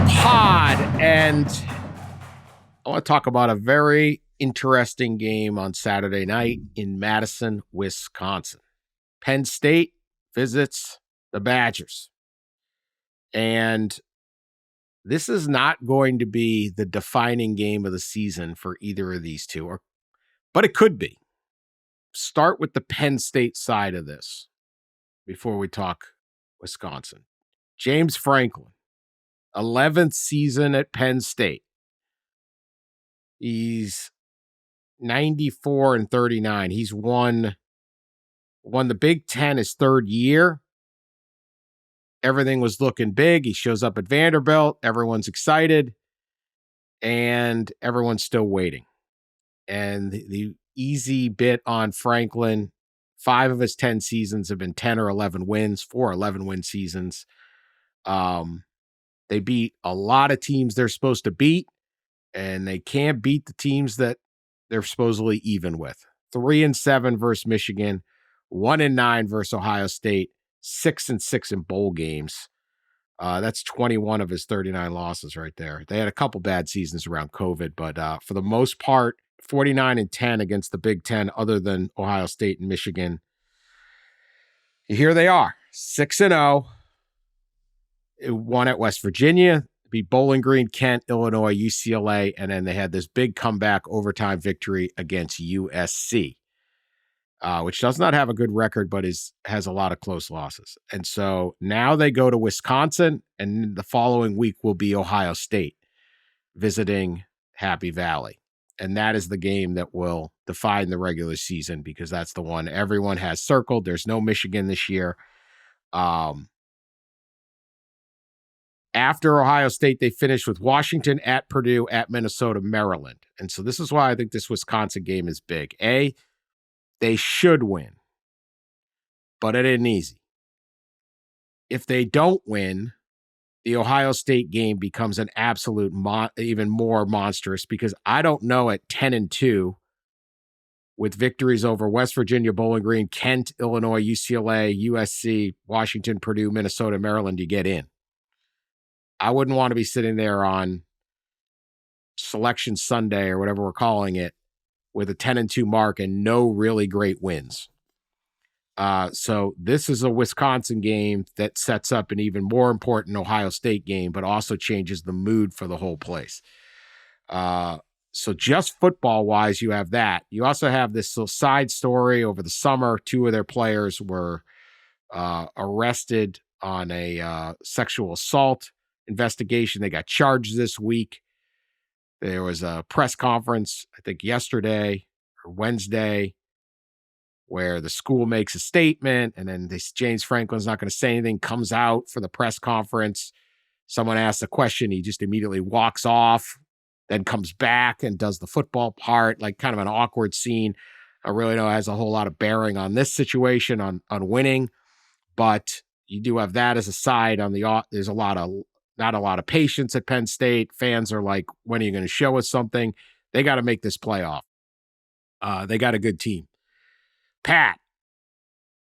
pod, and I want to talk about a very interesting game on Saturday night in Madison, Wisconsin. Penn State visits the Badgers. And this is not going to be the defining game of the season for either of these two, but it could be. Start with the Penn State side of this before we talk Wisconsin. James Franklin, 11th season at Penn State. He's 94-39. He's won the Big Ten his third year. Everything was looking big. He shows up at Vanderbilt. Everyone's excited. And everyone's still waiting. And the easy bit on Franklin, 5 of his 10 seasons have been 10 or 11 wins, 4 11-win seasons. They beat a lot of teams they're supposed to beat, and they can't beat the teams that they're supposedly even with. 3-7 versus Michigan, 1-9 versus Ohio State, 6-6 in bowl games. That's 21 of his 39 losses right there. They had a couple bad seasons around COVID, but for the most part, 49-10 against the Big Ten, other than Ohio State and Michigan. Here they are, 6-0. Won at West Virginia, beat Bowling Green, Kent, Illinois, UCLA, and then they had this big comeback overtime victory against USC, which does not have a good record, but has a lot of close losses. And so now they go to Wisconsin, and the following week will be Ohio State visiting Happy Valley. And that is the game that will define the regular season, because that's the one everyone has circled. There's no Michigan this year. After Ohio State, they finished with Washington, at Purdue, at Minnesota, Maryland. And so this is why I think this Wisconsin game is big. They should win, but it isn't easy. If they don't win, the Ohio State game becomes an absolute even more monstrous, because I don't know at 10-2 with victories over West Virginia, Bowling Green, Kent, Illinois, UCLA, USC, Washington, Purdue, Minnesota, Maryland, you get in. I wouldn't want to be sitting there on Selection Sunday or whatever we're calling it with a 10-2 mark and no really great wins. So this is a Wisconsin game that sets up an even more important Ohio State game, but also changes the mood for the whole place. So just football-wise, you have that. You also have this little side story. Over the summer, 2 of their players were arrested on a sexual assault investigation. They got charged this week. There was a press conference, I think yesterday or Wednesday, where the school makes a statement, and then James Franklin's not going to say anything, comes out for the press conference. Someone asks a question, he just immediately walks off, then comes back and does the football part, like kind of an awkward scene. I really know it has a whole lot of bearing on this situation, on winning, but you do have that as a side. There's not a lot of patience at Penn State. Fans are like, when are you going to show us something? They got to make this playoff. They got a good team. Pat,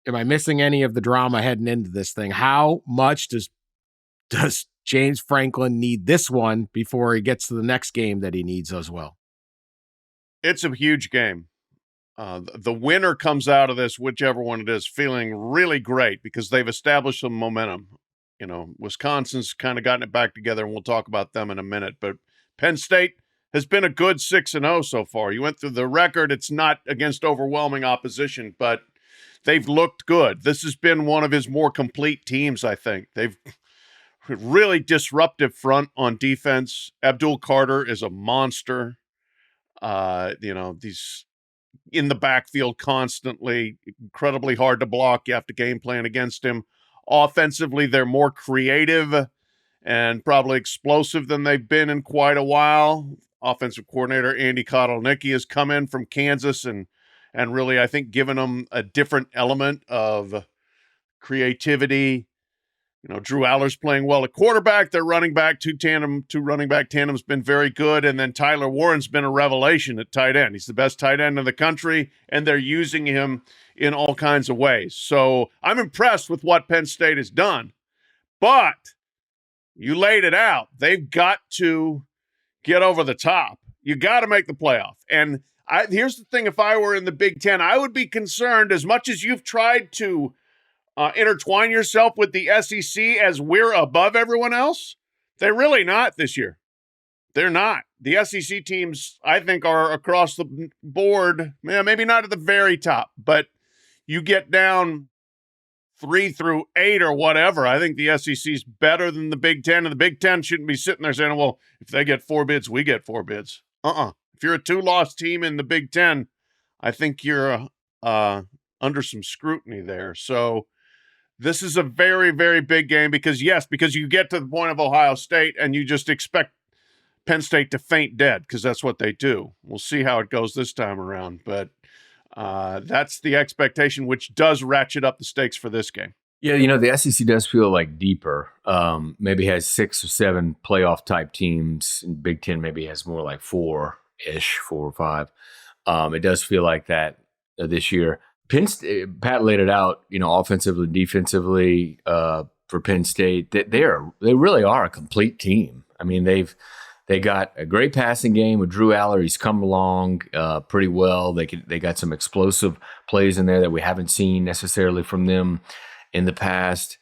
am I missing any of the drama heading into this thing? How much does James Franklin need this one before he gets to the next game that he needs as well? It's a huge game. The winner comes out of this, whichever one it is, feeling really great because they've established some momentum. You know, Wisconsin's kind of gotten it back together, and we'll talk about them in a minute. But Penn State has been a good 6-0 so far. You went through the record. It's not against overwhelming opposition, but they've looked good. This has been one of his more complete teams, I think. They've really disruptive front on defense. Abdul Carter is a monster. He's in the backfield constantly, incredibly hard to block. You have to game plan against him. Offensively, they're more creative and probably explosive than they've been in quite a while. Offensive coordinator Andy Kotelnicki has come in from Kansas and really, I think, given them a different element of creativity. You know, Drew Aller's playing well at quarterback. Their running back, two running back tandem's been very good. And then Tyler Warren's been a revelation at tight end. He's the best tight end in the country, and they're using him in all kinds of ways. So I'm impressed with what Penn State has done. But You laid it out. They've got to get over the top. You got to make the playoff. And here's the thing. If I were in the Big Ten, I would be concerned, as much as you've tried to intertwine yourself with the SEC as we're above everyone else. They're really not this year. They're not. The SEC teams, I think, are across the board, maybe not at the very top, but you get down 3 through 8 or whatever. I think the SEC is better than the Big Ten, and the Big Ten shouldn't be sitting there saying, well, if they get 4 bids, we get 4 bids. If you're a 2-loss team in the Big Ten, I think you're under some scrutiny there. So this is a very, very big game because you get to the point of Ohio State and you just expect Penn State to faint dead because that's what they do. We'll see how it goes this time around, but that's the expectation, which does ratchet up the stakes for this game. Yeah, the SEC does feel like deeper. Maybe has 6 or 7 playoff type teams. And Big Ten maybe has more like 4-ish, 4 or 5. It does feel like that this year. Pat laid it out, offensively, defensively for Penn State. They really are a complete team. I mean, they got a great passing game with Drew Aller. He's come along pretty well. They got some explosive plays in there that we haven't seen necessarily from them in the past.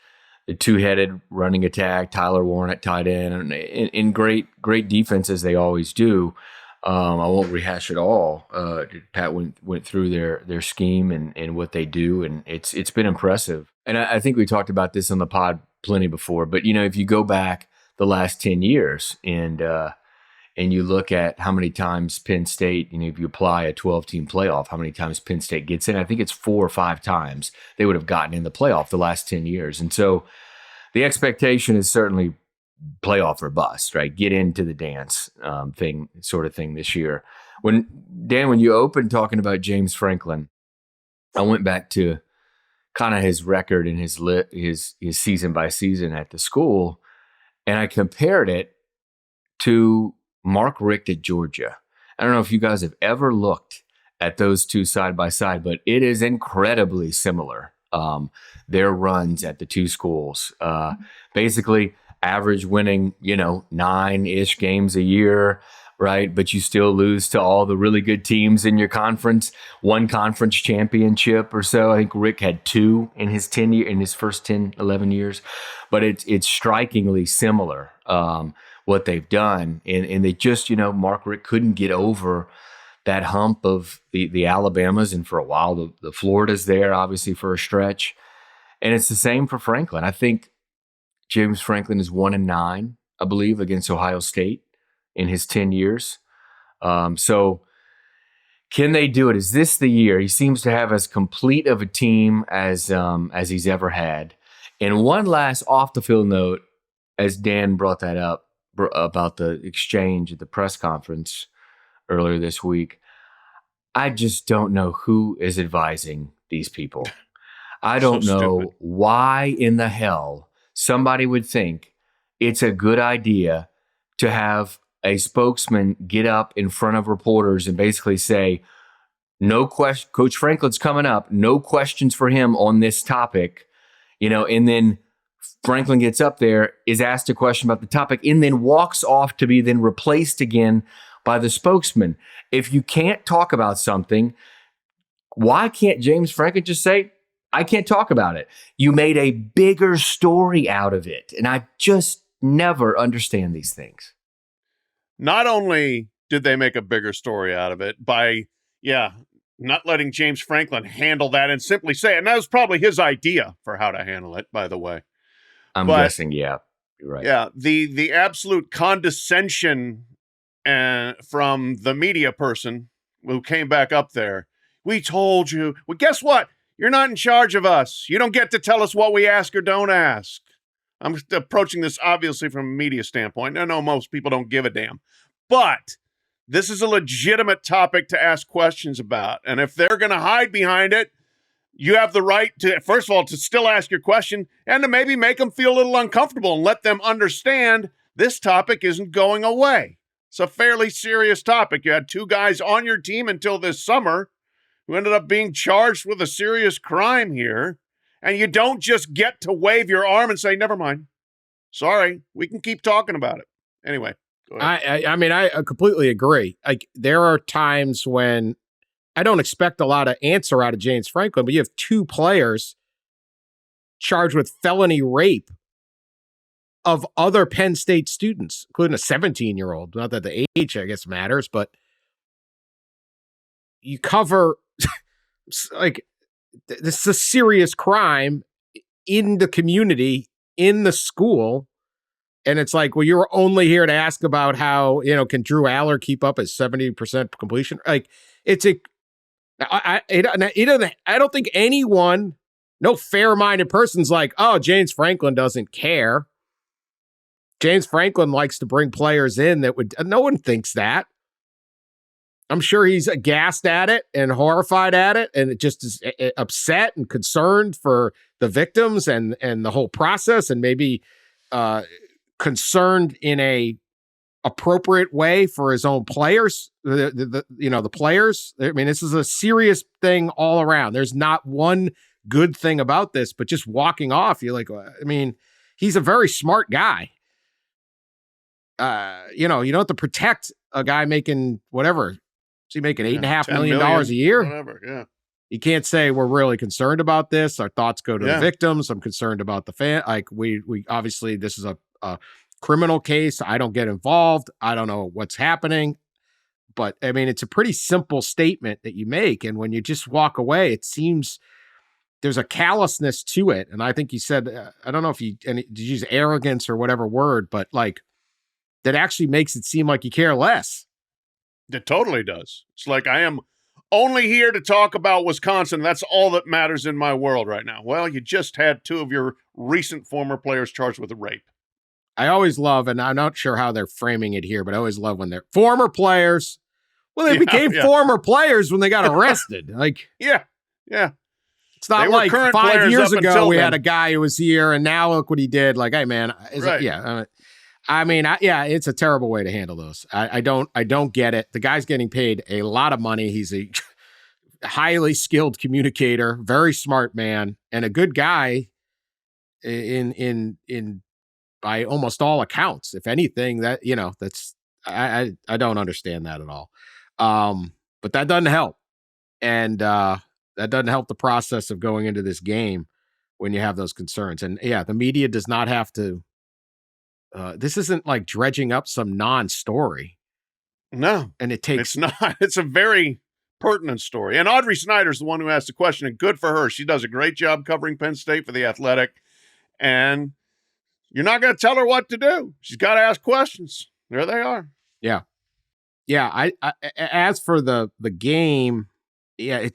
The 2-headed running attack, Tyler Warren at tight end, and in great defense as they always do. I won't rehash it all. Pat went through their scheme and what they do, and it's been impressive. And I think we talked about this on the pod plenty before. But if you go back the last 10 years and you look at how many times Penn State, if you apply a 12-team playoff, how many times Penn State gets in, I think it's 4 or 5 times they would have gotten in the playoff the last 10 years. And so the expectation is certainly playoff or bust, right? Get into the dance thing this year. When you opened talking about James Franklin, I went back to kind of his record and his season by season at the school, and I compared it to Mark Richt at Georgia. I don't know if you guys have ever looked at those two side by side, but it is incredibly similar. Their runs at the two schools, basically average winning, 9-ish games a year, right? But you still lose to all the really good teams in your conference. 1 conference championship or so. I think Rick had 2 in his first 10, 11 years. But it's strikingly similar, what they've done. And they just, Mark Rick couldn't get over that hump of the Alabamas, and for a while the Floridas there, obviously, for a stretch. And it's the same for Franklin. I think James Franklin is 1-9, I believe, against Ohio State in his 10 years. So can they do it? Is this the year? He seems to have as complete of a team as he's ever had. And one last off the field note, as Dan brought that up about the exchange at the press conference earlier this week, I just don't know who is advising these people. I don't know why in the hell somebody would think it's a good idea to have a spokesman get up in front of reporters and basically say, no question, Coach Franklin's coming up, no questions for him on this topic, and then Franklin gets up there, is asked a question about the topic, and then walks off to be then replaced again by the spokesman. If you can't talk about something, why can't James Franklin just say, I can't talk about it? You made a bigger story out of it. And I just never understand these things. Not only did they make a bigger story out of it by, not letting James Franklin handle that and simply say it. And that was probably his idea for how to handle it, by the way. I'm guessing, yeah, you're right. Yeah, the absolute condescension from the media person who came back up there. We told you. Well, guess what? You're not in charge of us. You don't get to tell us what we ask or don't ask. I'm approaching this obviously from a media standpoint. I know most people don't give a damn. But this is a legitimate topic to ask questions about. And if they're going to hide behind it, you have the right to, first of all, to still ask your question and to maybe make them feel a little uncomfortable and let them understand this topic isn't going away. It's a fairly serious topic. You had 2 guys on your team until this summer who ended up being charged with a serious crime here. And you don't just get to wave your arm and say, never mind. Sorry, we can keep talking about it. Anyway, go ahead. I mean, I completely agree. Like, there are times when I don't expect a lot of answer out of James Franklin, but you have two players charged with felony rape of other Penn State students, including a 17-year-old. Not that the age, I guess, matters, but you cover like this is a serious crime in the community, in the school. And it's like, well, you're only here to ask about how, can Drew Aller keep up his 70% completion? Like, I don't think anyone, no fair-minded person's like, oh, James Franklin doesn't care. James Franklin likes to bring players in no one thinks that. I'm sure he's aghast at it and horrified at it, and it just is upset and concerned for the victims and the whole process, and maybe concerned in a appropriate way for his own players, the players. I mean, this is a serious thing all around. There's not one good thing about this, but just walking off, you're like, I mean, he's a very smart guy. You don't have to protect a guy making whatever. Is he making $8.5 million a year? Whatever, yeah. You can't say we're really concerned about this. Our thoughts go to the victims. I'm concerned about the fan. Like, we obviously, this is a criminal case. I don't get involved. I don't know what's happening. But I mean, it's a pretty simple statement that you make. And when you just walk away, it seems there's a callousness to it. And I think you said, I don't know if did you use arrogance or whatever word, but like, that actually makes it seem like you care less. It totally does. It's like, I am only here to talk about Wisconsin. That's all that matters in my world right now. Well, you just had two of your recent former players charged with a rape. I always love, and I'm not sure how they're framing it here, but I always love when they're former players. Well, they became former players when they got arrested. Like, yeah. It's not like 5 years ago we had a guy who was here, and now look what he did. Like, hey, man, it's a terrible way to handle those. I don't get it. The guy's getting paid a lot of money. He's a highly skilled communicator, very smart man, and a good guy in by almost all accounts. If anything, that's I don't understand that at all. But that doesn't help, and that doesn't help the process of going into this game when you have those concerns. And the media does not have to. This isn't like dredging up some non-story. No. And it's not. It's a very pertinent story. And Audrey Snyder's the one who asked the question, and good for her. She does a great job covering Penn State for The Athletic. And you're not going to tell her what to do. She's got to ask questions. There they are. Yeah. Yeah. I as for the game, I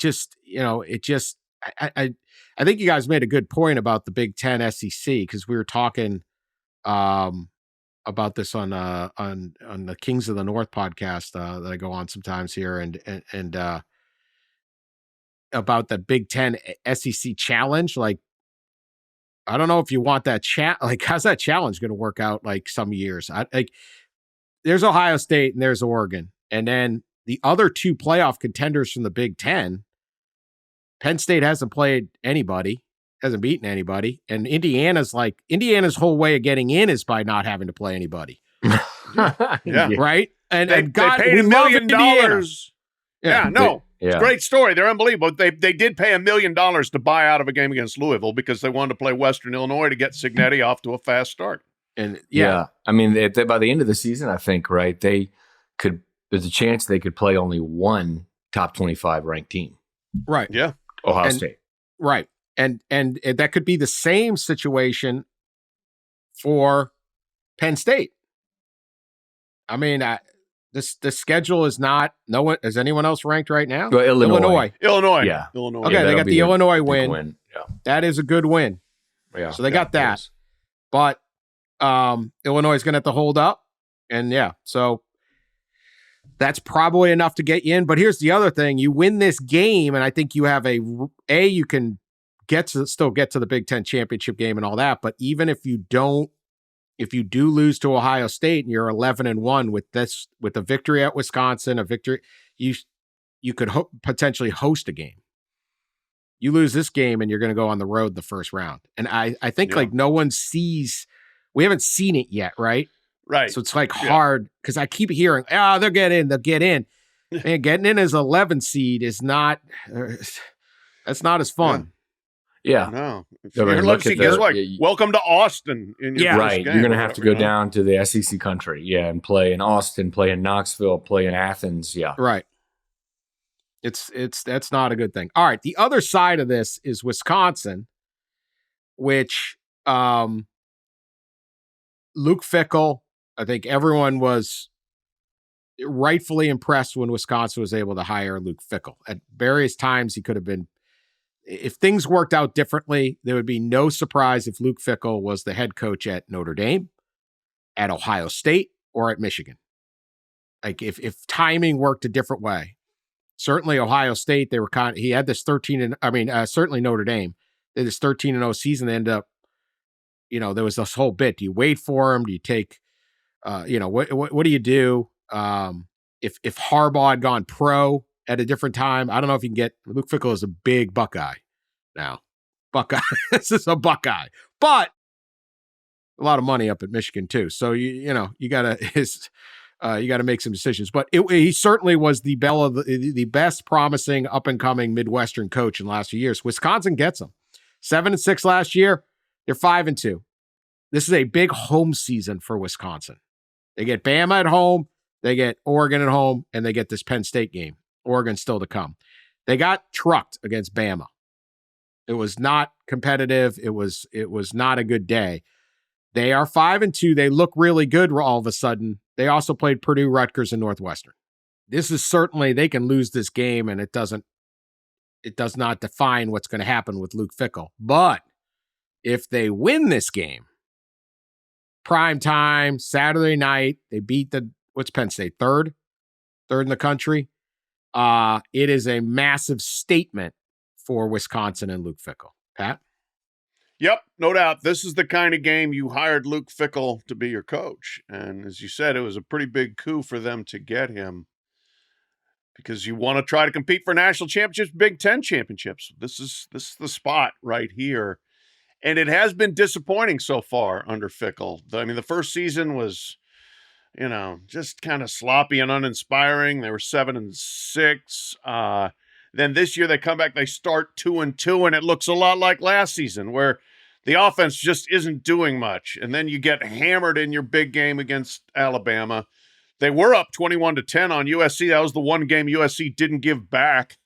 think you guys made a good point about the Big Ten SEC, because we were talking about this on the Kings of the North podcast that I go on sometimes here, and about the Big Ten SEC challenge. Like, I don't know if you want that like, how's that challenge going to work out? Like, some years, there's Ohio State and there's Oregon, and then the other two playoff contenders from the Big Ten. Penn State hasn't played anybody. Hasn't beaten anybody, and Indiana's whole way of getting in is by not having to play anybody. Yeah. Right. And they paid $1 million. It's a great story. They're unbelievable. They did pay $1 million to buy out of a game against Louisville because they wanted to play Western Illinois to get Cignetti off to a fast start. And I mean, by the end of the season, I think, right, there's a chance they could play only one top 25 ranked team. Right. Yeah. Ohio State. Right. And that could be the same situation for Penn State. I mean, the schedule is not. No one is anyone else ranked right now. Well, Illinois. Yeah. Illinois. Okay, they got the Illinois win. Yeah, that is a good win. Yeah. So they got that. But Illinois is going to have to hold up, and so that's probably enough to get you in. But here's the other thing: you win this game, and I think you have you can still get to the Big Ten championship game and all that. But even if you do lose to Ohio State and you're 11-1 with a victory at Wisconsin, you could potentially host a game. You lose this game and you're going to go on the road the first round. And I think like no one sees we haven't seen it yet, right? Right. So it's like hard because I keep hearing, they'll get in. Man, getting in as 11 seed is not, that's not as fun. Yeah. No. If I mean, you're look guess at what? Welcome to Austin. In your first game, you're going to have to go down to the SEC country. And play in Austin, play in Knoxville, play in Athens. Yeah. Right. That's not a good thing. All right. The other side of this is Wisconsin, which Luke Fickell, I think everyone was rightfully impressed when Wisconsin was able to hire Luke Fickell. At various times, he could have been, if things worked out differently, there would be no surprise if Luke Fickell was the head coach at Notre Dame, at Ohio State, or at Michigan. Like if timing worked a different way. Certainly Ohio State, he had this certainly Notre Dame, they had this 13-0 season. They ended up, there was this whole bit. Do you wait for him? Do you take, what do you do? If Harbaugh had gone pro at a different time, I don't know if you can get, Luke Fickell is a big Buckeye now. Buckeye, this is a Buckeye, but a lot of money up at Michigan too. So, you got to make some decisions, but he certainly was the best promising up and coming Midwestern coach in the last few years. Wisconsin gets him 7-6 last year. They're 5-2. This is a big home season for Wisconsin. They get Bama at home, they get Oregon at home, and they get this Penn State game. Oregon still to come. They got trucked against Bama. It was not competitive. It was not a good day. They are 5-2. They look really good all of a sudden. They also played Purdue, Rutgers, and Northwestern. This is certainly, they can lose this game, and it does not define what's going to happen with Luke Fickell. But if they win this game, prime time, Saturday night, they beat what's Penn State? Third in the country. It is a massive statement for Wisconsin and Luke Fickell. Pat? Yep, no doubt. This is the kind of game you hired Luke Fickell to be your coach. And as you said, it was a pretty big coup for them to get him because you want to try to compete for national championships, Big Ten championships. This is the spot right here. And it has been disappointing so far under Fickell. I mean, the first season was, just kind of sloppy and uninspiring. They were 7-6. Then this year they come back, they start 2-2, and it looks a lot like last season where the offense just isn't doing much. And then you get hammered in your big game against Alabama. They were up 21-10 on USC. That was the one game USC didn't give back.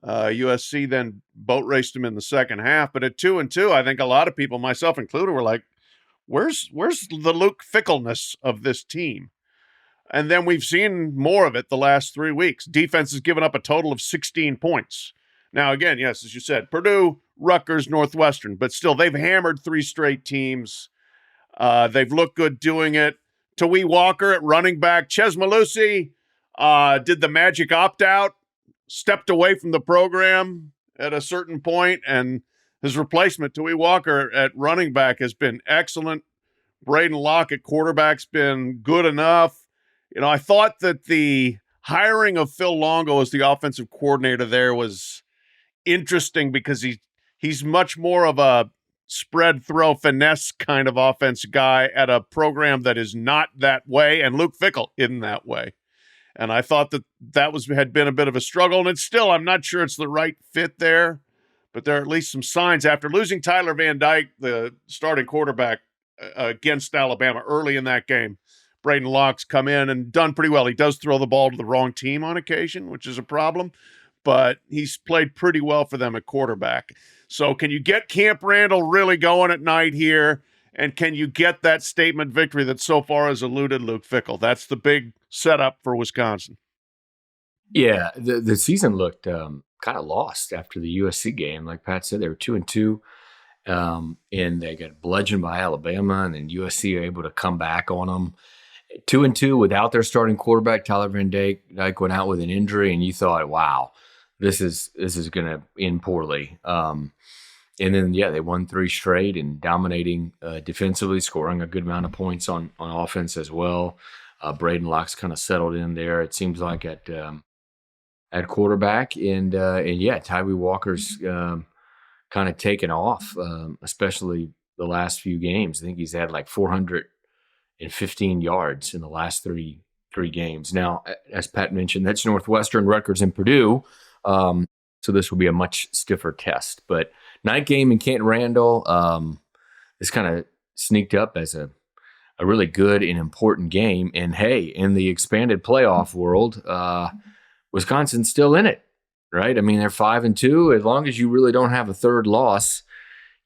USC then boat raced them in the second half. But at 2-2, I think a lot of people, myself included, were like, where's the Luke Fickellness of this team? And then we've seen more of it the last 3 weeks. Defense has given up a total of 16 points. Now, again, yes, as you said, Purdue, Rutgers, Northwestern, but still they've hammered 3 straight teams. They've looked good doing it. Tawee Walker at running back. Ches Malusi did the magic opt-out, stepped away from the program at a certain point, and his replacement, Tawee Walker at running back, has been excellent. Braden Locke at quarterback's been good enough. I thought that the hiring of Phil Longo as the offensive coordinator there was interesting because he's much more of a spread throw finesse kind of offense guy at a program that is not that way, and Luke Fickell isn't that way. And I thought that had been a bit of a struggle, and it's still, I'm not sure it's the right fit there, but there are at least some signs after losing Tyler Van Dyke, the starting quarterback against Alabama early in that game. Braden Locke's come in and done pretty well. He does throw the ball to the wrong team on occasion, which is a problem, but he's played pretty well for them at quarterback. So can you get Camp Randall really going at night here? And can you get that statement victory that so far has eluded Luke Fickell? That's the big setup for Wisconsin. Yeah, the season looked kind of lost after the USC game. Like Pat said, they were 2-2. And they got bludgeoned by Alabama, and then USC were able to come back on them. 2-2 without their starting quarterback. Tyler Van Dyke went out with an injury, and you thought, wow, this is going to end poorly. And then, they won 3 straight and dominating defensively, scoring a good amount of points on offense as well. Braden Locke's kind of settled in there, it seems like, at quarterback. And Tyree Walker's kind of taken off, especially the last few games. I think he's had like 415 yards in the last three games. Now, as Pat mentioned, that's Northwestern, Rutgers, and Purdue. So this will be a much stiffer test. But night game in Canton Randall is kind of sneaked up as a really good and important game. And hey, in the expanded playoff world, Wisconsin's still in it, right? I mean, they're 5-2. As long as you really don't have a third loss,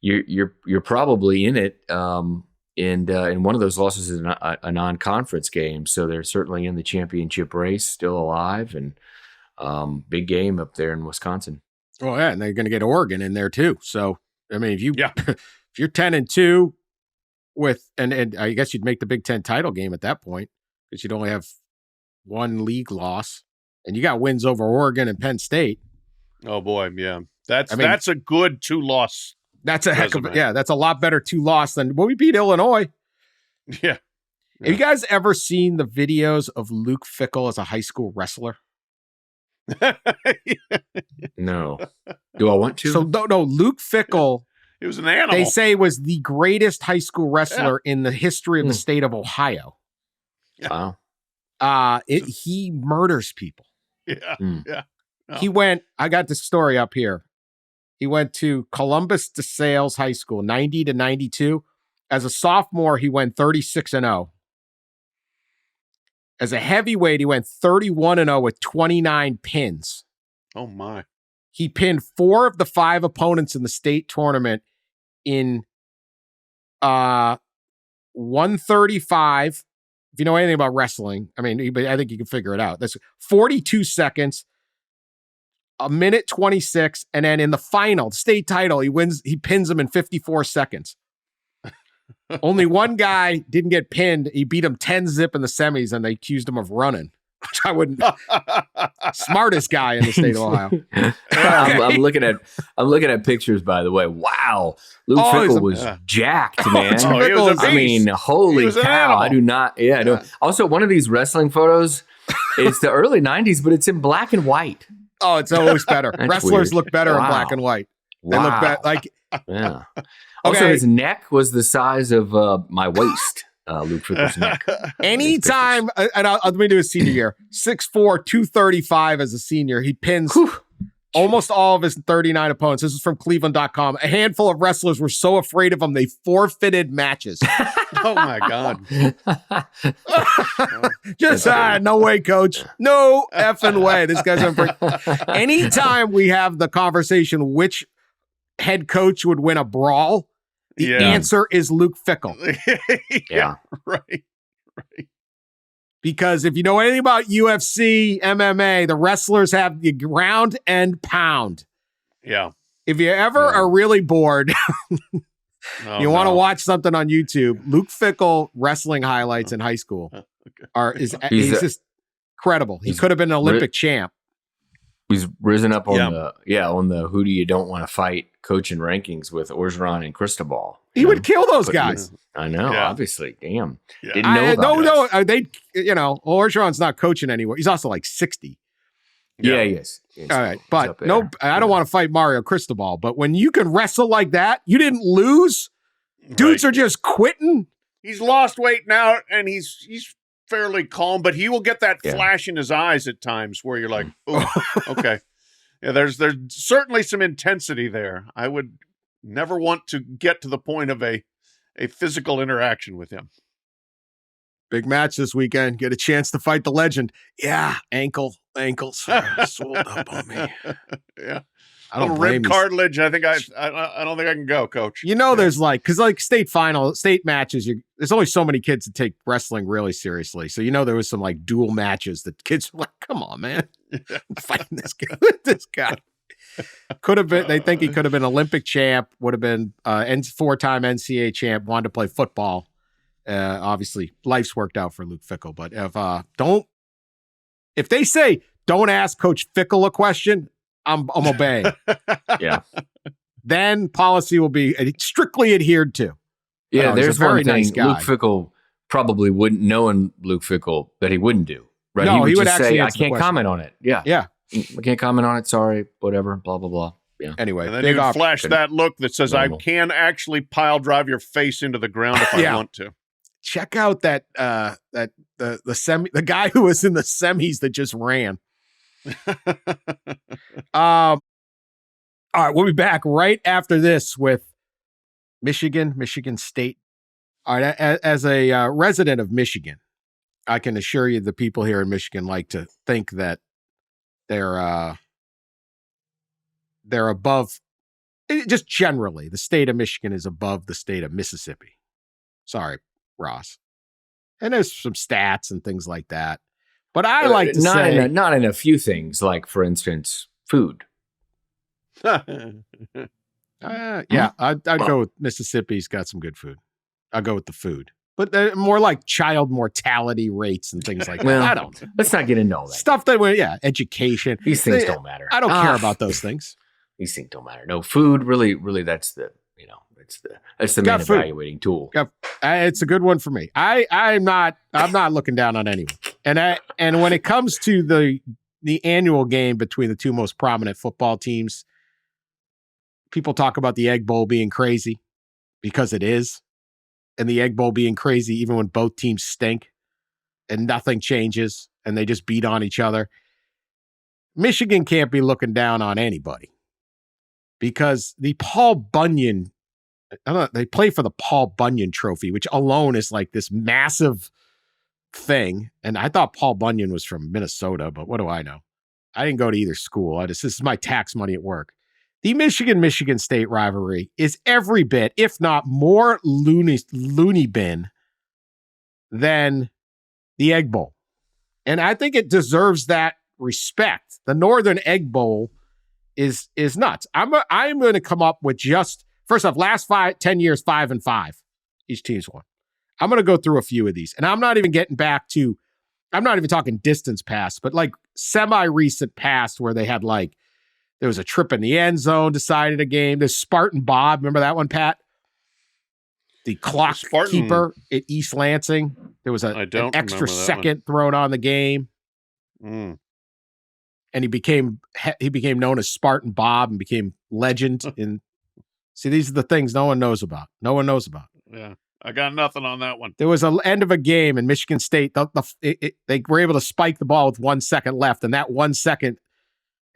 you're probably in it. And one of those losses is a non-conference game, so they're certainly in the championship race, still alive, and big game up there in Wisconsin. Oh yeah, and they're going to get Oregon in there too. So I mean, if you're 10-2 with, and I guess you'd make the Big Ten title game at that point because you'd only have one league loss, and you got wins over Oregon and Penn State. Oh boy, yeah, that's a good 2-loss. That's a heck of that's a lot better 2-loss than we beat Illinois. Yeah. Have you guys ever seen the videos of Luke Fickell as a high school wrestler? No. Do I want to? So no, Luke Fickell. He was an animal. They say was the greatest high school wrestler in the history of the state of Ohio. Wow. He murders people. Yeah. Yeah. No. He went, I got the story up here. He went to Columbus DeSales High School, 90 to 92. As a sophomore, he went 36-0. As a heavyweight, he went 31-0 with 29 pins. Oh, my. He pinned 4 of the 5 opponents in the state tournament in 135. If you know anything about wrestling, I mean, I think you can figure it out. That's 42 seconds, a minute 26, and then in the final, the state title, he pins him in 54 seconds. Only one guy didn't get pinned. He beat him 10-0 in the semis, and they accused him of running, which I wouldn't. Smartest guy in the state of Ohio. I'm looking at pictures, by the way. Wow. Luke Fickell was jacked, man. He was a beast. I mean, holy cow. I do not. Yeah, I don't. Also, one of these wrestling photos, it's the early 90s, but it's in black and white. Oh, it's always better. Wrestlers look better in black and white. They look better. Like, yeah. Also, his neck was the size of my waist. Luke Fickell's neck. Anytime, and let me do his senior year. 6'4", 235 as a senior. He pins almost all of his 39 opponents. This is from Cleveland.com. A handful of wrestlers were so afraid of him, they forfeited matches. Oh, my God. Just, no way, coach. No effing way. This guy's unbreakable. Anytime we have the conversation which head coach would win a brawl, the answer is Luke Fickell. Yeah. Right. Because if you know anything about UFC, MMA, the wrestlers have the ground and pound. Yeah. If you ever are really bored, you want to watch something on YouTube, Luke Fickell wrestling highlights in high school he's just incredible. He could have been an Olympic champ. He's risen up on the who do you don't want to fight coaching rankings with Orgeron and Cristobal. He would kill those guys. I know, obviously. Damn. Yeah. Didn't know about Orgeron's not coaching anywhere. He's also like 60. Yeah, he is. All right. But I don't want to fight Mario Cristobal, but when you can wrestle like that, you didn't lose. Dudes are just quitting. He's lost weight now, and he's fairly calm, but he will get that flash in his eyes at times where you're like, oh, okay. Yeah, there's certainly some intensity there. I would never want to get to the point of a physical interaction with him. Big match this weekend. Get a chance to fight the legend. Yeah, ankles swelled up on me. Yeah. I don't rib cartilage. I don't think I can go, coach. There's because state matches, there's only so many kids that take wrestling really seriously. So there was some like dual matches that kids were like, come on, man, I'm fighting this guy. This guy could have been. They think he could have been Olympic champ. Would have been 4-time NCAA champ. Wanted to play football. Obviously, life's worked out for Luke Fickell. But if they say don't ask Coach Fickell a question, I'm obeying. Yeah. Then policy will be strictly adhered to. Yeah, there's one thing Luke Fickell probably wouldn't know, and Luke Fickell that he wouldn't do. Right? No, he would actually say, I can't comment on it. Yeah. Yeah. I can't comment on it. Sorry, whatever, blah, blah, blah. Anyway, And then big you flash option. that look that says, Normal. I can actually pile drive your face into the ground if I want to. Check out that the guy who was in the semis that just ran. All right, we'll be back right after this with Michigan State. All right, as a resident of Michigan, I can assure you the people here in Michigan like to think that they're above. Just generally, the state of Michigan is above the state of Mississippi. Sorry, Ross. And there's some stats and things like that. But I like to say... not in a few things, like, for instance, food. I'd go with Mississippi's got some good food. I'll go with the food. But they're more like child mortality rates and things like that. Well, I don't. Let's not get into all that. Stuff that, education. These things don't matter. I don't care about those things. These things don't matter. No, food really that's the main evaluating tool. It's a good one for me. I'm not looking down on anyone. And when it comes to the annual game between the two most prominent football teams, people talk about the Egg Bowl being crazy because it is, and the Egg Bowl being crazy even when both teams stink and nothing changes and they just beat on each other. Michigan can't be looking down on anybody because the Paul Bunyan, they play for the Paul Bunyan Trophy, which alone is like this massive thing. And I thought Paul Bunyan was from Minnesota, but what do I know? I didn't go to either school. This is my tax money at work. The Michigan State rivalry is every bit, if not more loony bin than the Egg Bowl. And I think it deserves that respect. The Northern Egg Bowl is nuts. I'm going to come up with just, first off, last 10 years, 5-5. Each team's won. I'm going to go through a few of these. And I'm not even getting back to, I'm not even talking distance past, but like semi-recent past where they had like, there was a trip in the end zone, decided a game. There's Spartan Bob. Remember that one, Pat? The clock keeper at East Lansing. There was an extra second thrown on the game. Mm. And he became known as Spartan Bob and became legend. See, these are the things no one knows about. Yeah, I got nothing on that one. There was an end of a game in Michigan State. They were able to spike the ball with 1 second left. And that 1 second,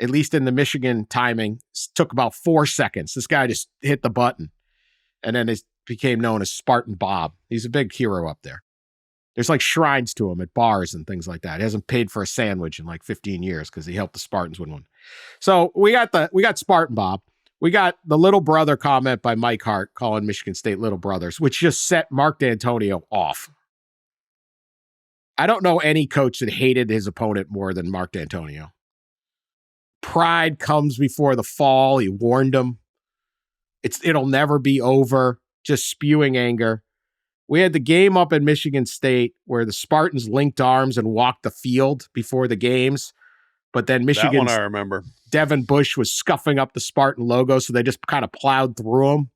at least in the Michigan timing, took about 4 seconds. This guy just hit the button. And then it became known as Spartan Bob. He's a big hero up there. There's like shrines to him at bars and things like that. He hasn't paid for a sandwich in like 15 years because he helped the Spartans win one. So we got Spartan Bob. We got the little brother comment by Mike Hart calling Michigan State little brothers, which just set Mark D'Antonio off. I don't know any coach that hated his opponent more than Mark D'Antonio. Pride comes before the fall. He warned him. It'll never be over. Just spewing anger. We had the game up at Michigan State where the Spartans linked arms and walked the field before the games. But then Michigan's that one I remember. Devin Bush was scuffing up the Spartan logo, so they just kind of plowed through them.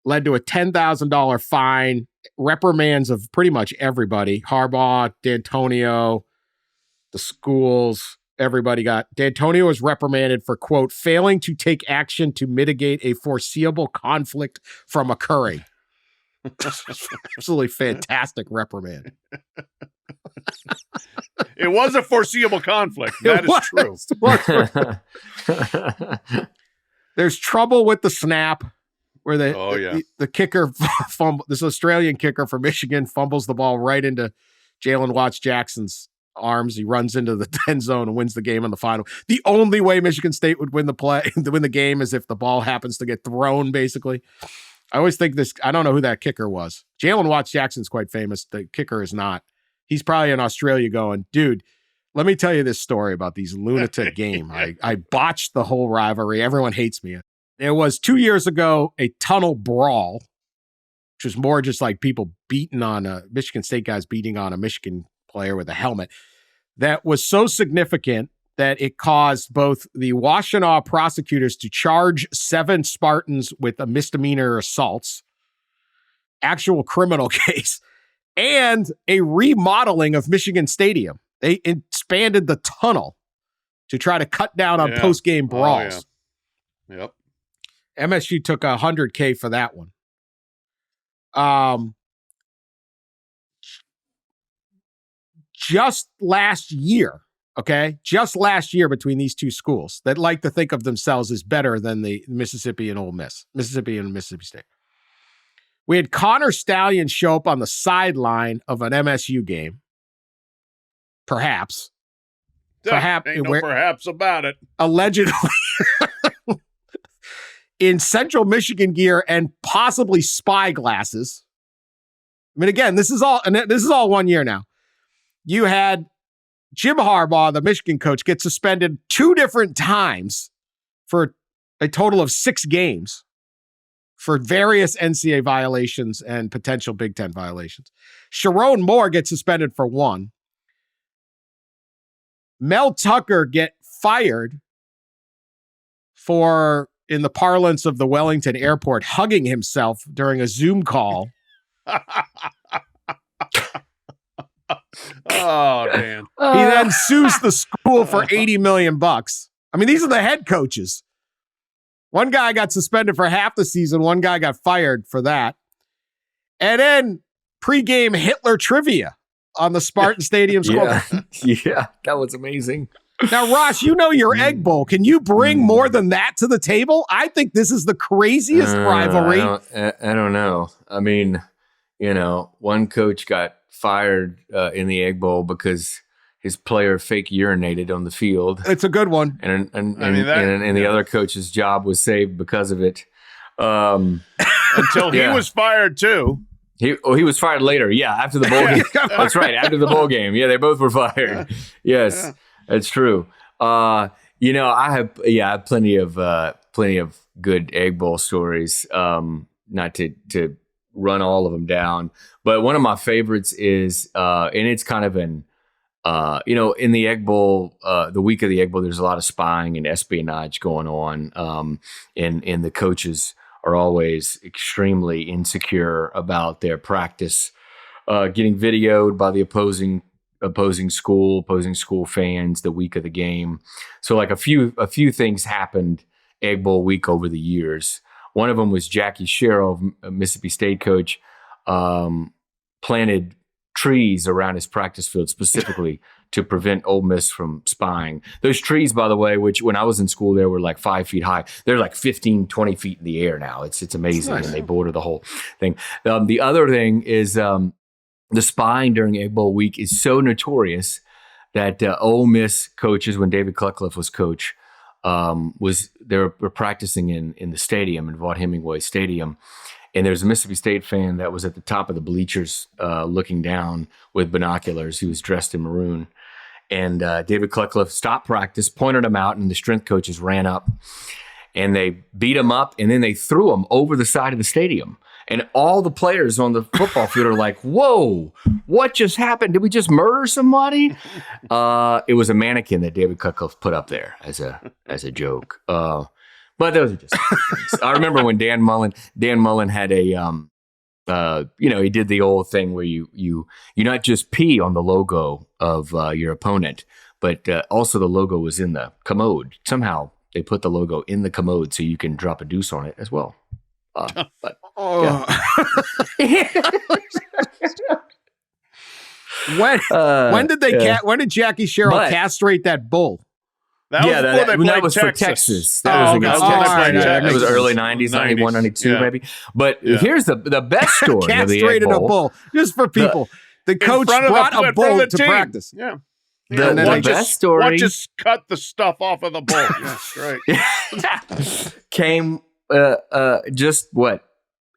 Led to a $10,000 fine, reprimands of pretty much everybody. Harbaugh, D'Antonio, the schools, everybody got. D'Antonio was reprimanded for, quote, failing to take action to mitigate a foreseeable conflict from occurring. Absolutely fantastic reprimand. It was a foreseeable conflict. That is true. There's trouble with the snap where the kicker this Australian kicker for Michigan fumbles the ball right into Jalen Watts Jackson's arms. He runs into the end zone and wins the game in the final. The only way Michigan State would win the game is if the ball happens to get thrown, basically. I always think this, I don't know who that kicker was. Jalen Watts Jackson's quite famous. The kicker is not. He's probably in Australia going, dude, let me tell you this story about these lunatic game. I botched the whole rivalry. Everyone hates me. There was 2 years ago a tunnel brawl, which was more just like people beating on Michigan State guys beating on a Michigan player with a helmet. That was so significant that it caused both the Washtenaw prosecutors to charge 7 Spartans with a misdemeanor assaults, actual criminal case, and a remodeling of Michigan Stadium. They expanded the tunnel to try to cut down on post-game brawls. Yep. MSU took $100K for that one. Just last year, between these two schools that like to think of themselves as better than the Mississippi and Mississippi State. We had Connor Stallion show up on the sideline of an MSU game. Perhaps Ain't no perhaps about it. Allegedly in Central Michigan gear and possibly spy glasses. I mean, again, this is all 1 year now. You had Jim Harbaugh, the Michigan coach, get suspended 2 different times for a total of 6 games for various NCAA violations and potential Big Ten violations. Sharon Moore gets suspended for 1. Mel Tucker get fired for, in the parlance of the Wellington airport, hugging himself during a Zoom call. Oh, Dan. He then sues the school for $80 million. I mean, these are the head coaches. One guy got suspended for half the season. One guy got fired for that. And then pregame Hitler trivia on the Spartan Stadium scoreboard. Yeah, that was amazing. Now, Ross, you know your Egg Bowl. Can you bring more than that to the table? I think this is the craziest rivalry. I don't know. I mean, one coach got fired in the Egg Bowl because his player fake urinated on the field. It's a good one. And the other coach's job was saved because of it. Until he was fired too. He was fired later. Yeah, after the bowl game. That's right. After the bowl game. Yeah, they both were fired. Yes, that's true. I have plenty of good Egg Bowl stories. Not to run all of them down, but one of my favorites is, and it's kind of in the Egg Bowl, the week of the Egg Bowl, there's a lot of spying and espionage going on, and the coaches are always extremely insecure about their practice, getting videoed by the opposing school fans the week of the game. So like a few things happened Egg Bowl week over the years. One of them was Jackie Sherrill, a Mississippi State coach, planted trees around his practice field specifically to prevent Ole Miss from spying. Those trees, by the way, which when I was in school, they were like 5 feet high. They're like 15, 20 feet in the air now. It's amazing. Nice. And they border the whole thing. The other thing is the spying during Egg Bowl week is so notorious that Ole Miss coaches, when David Cutcliffe was coach, they were practicing in the stadium, in Vaught Hemingway Stadium. And there's a Mississippi State fan that was at the top of the bleachers looking down with binoculars. He was dressed in maroon. And David Cutcliffe stopped practice, pointed him out, and the strength coaches ran up. And they beat him up, and then they threw him over the side of the stadium. And all the players on the football field are like, whoa, what just happened? Did we just murder somebody? It was a mannequin that David Cutcliffe put up there as a joke. But those are just things. I remember when Dan Mullen had a, he did the old thing where you not just pee on the logo of your opponent, but also the logo was in the commode. Somehow they put the logo in the commode so you can drop a deuce on it as well. When did Jackie Sherrill castrate that bull? That was for Texas. That was early 90s, 91, 92 maybe. But here's the best story of the Egg Bowl. A bull, just for people. The coach brought a bull to practice. Yeah. The best story. Just cut the stuff off of the bull. Yes, right. Came just what,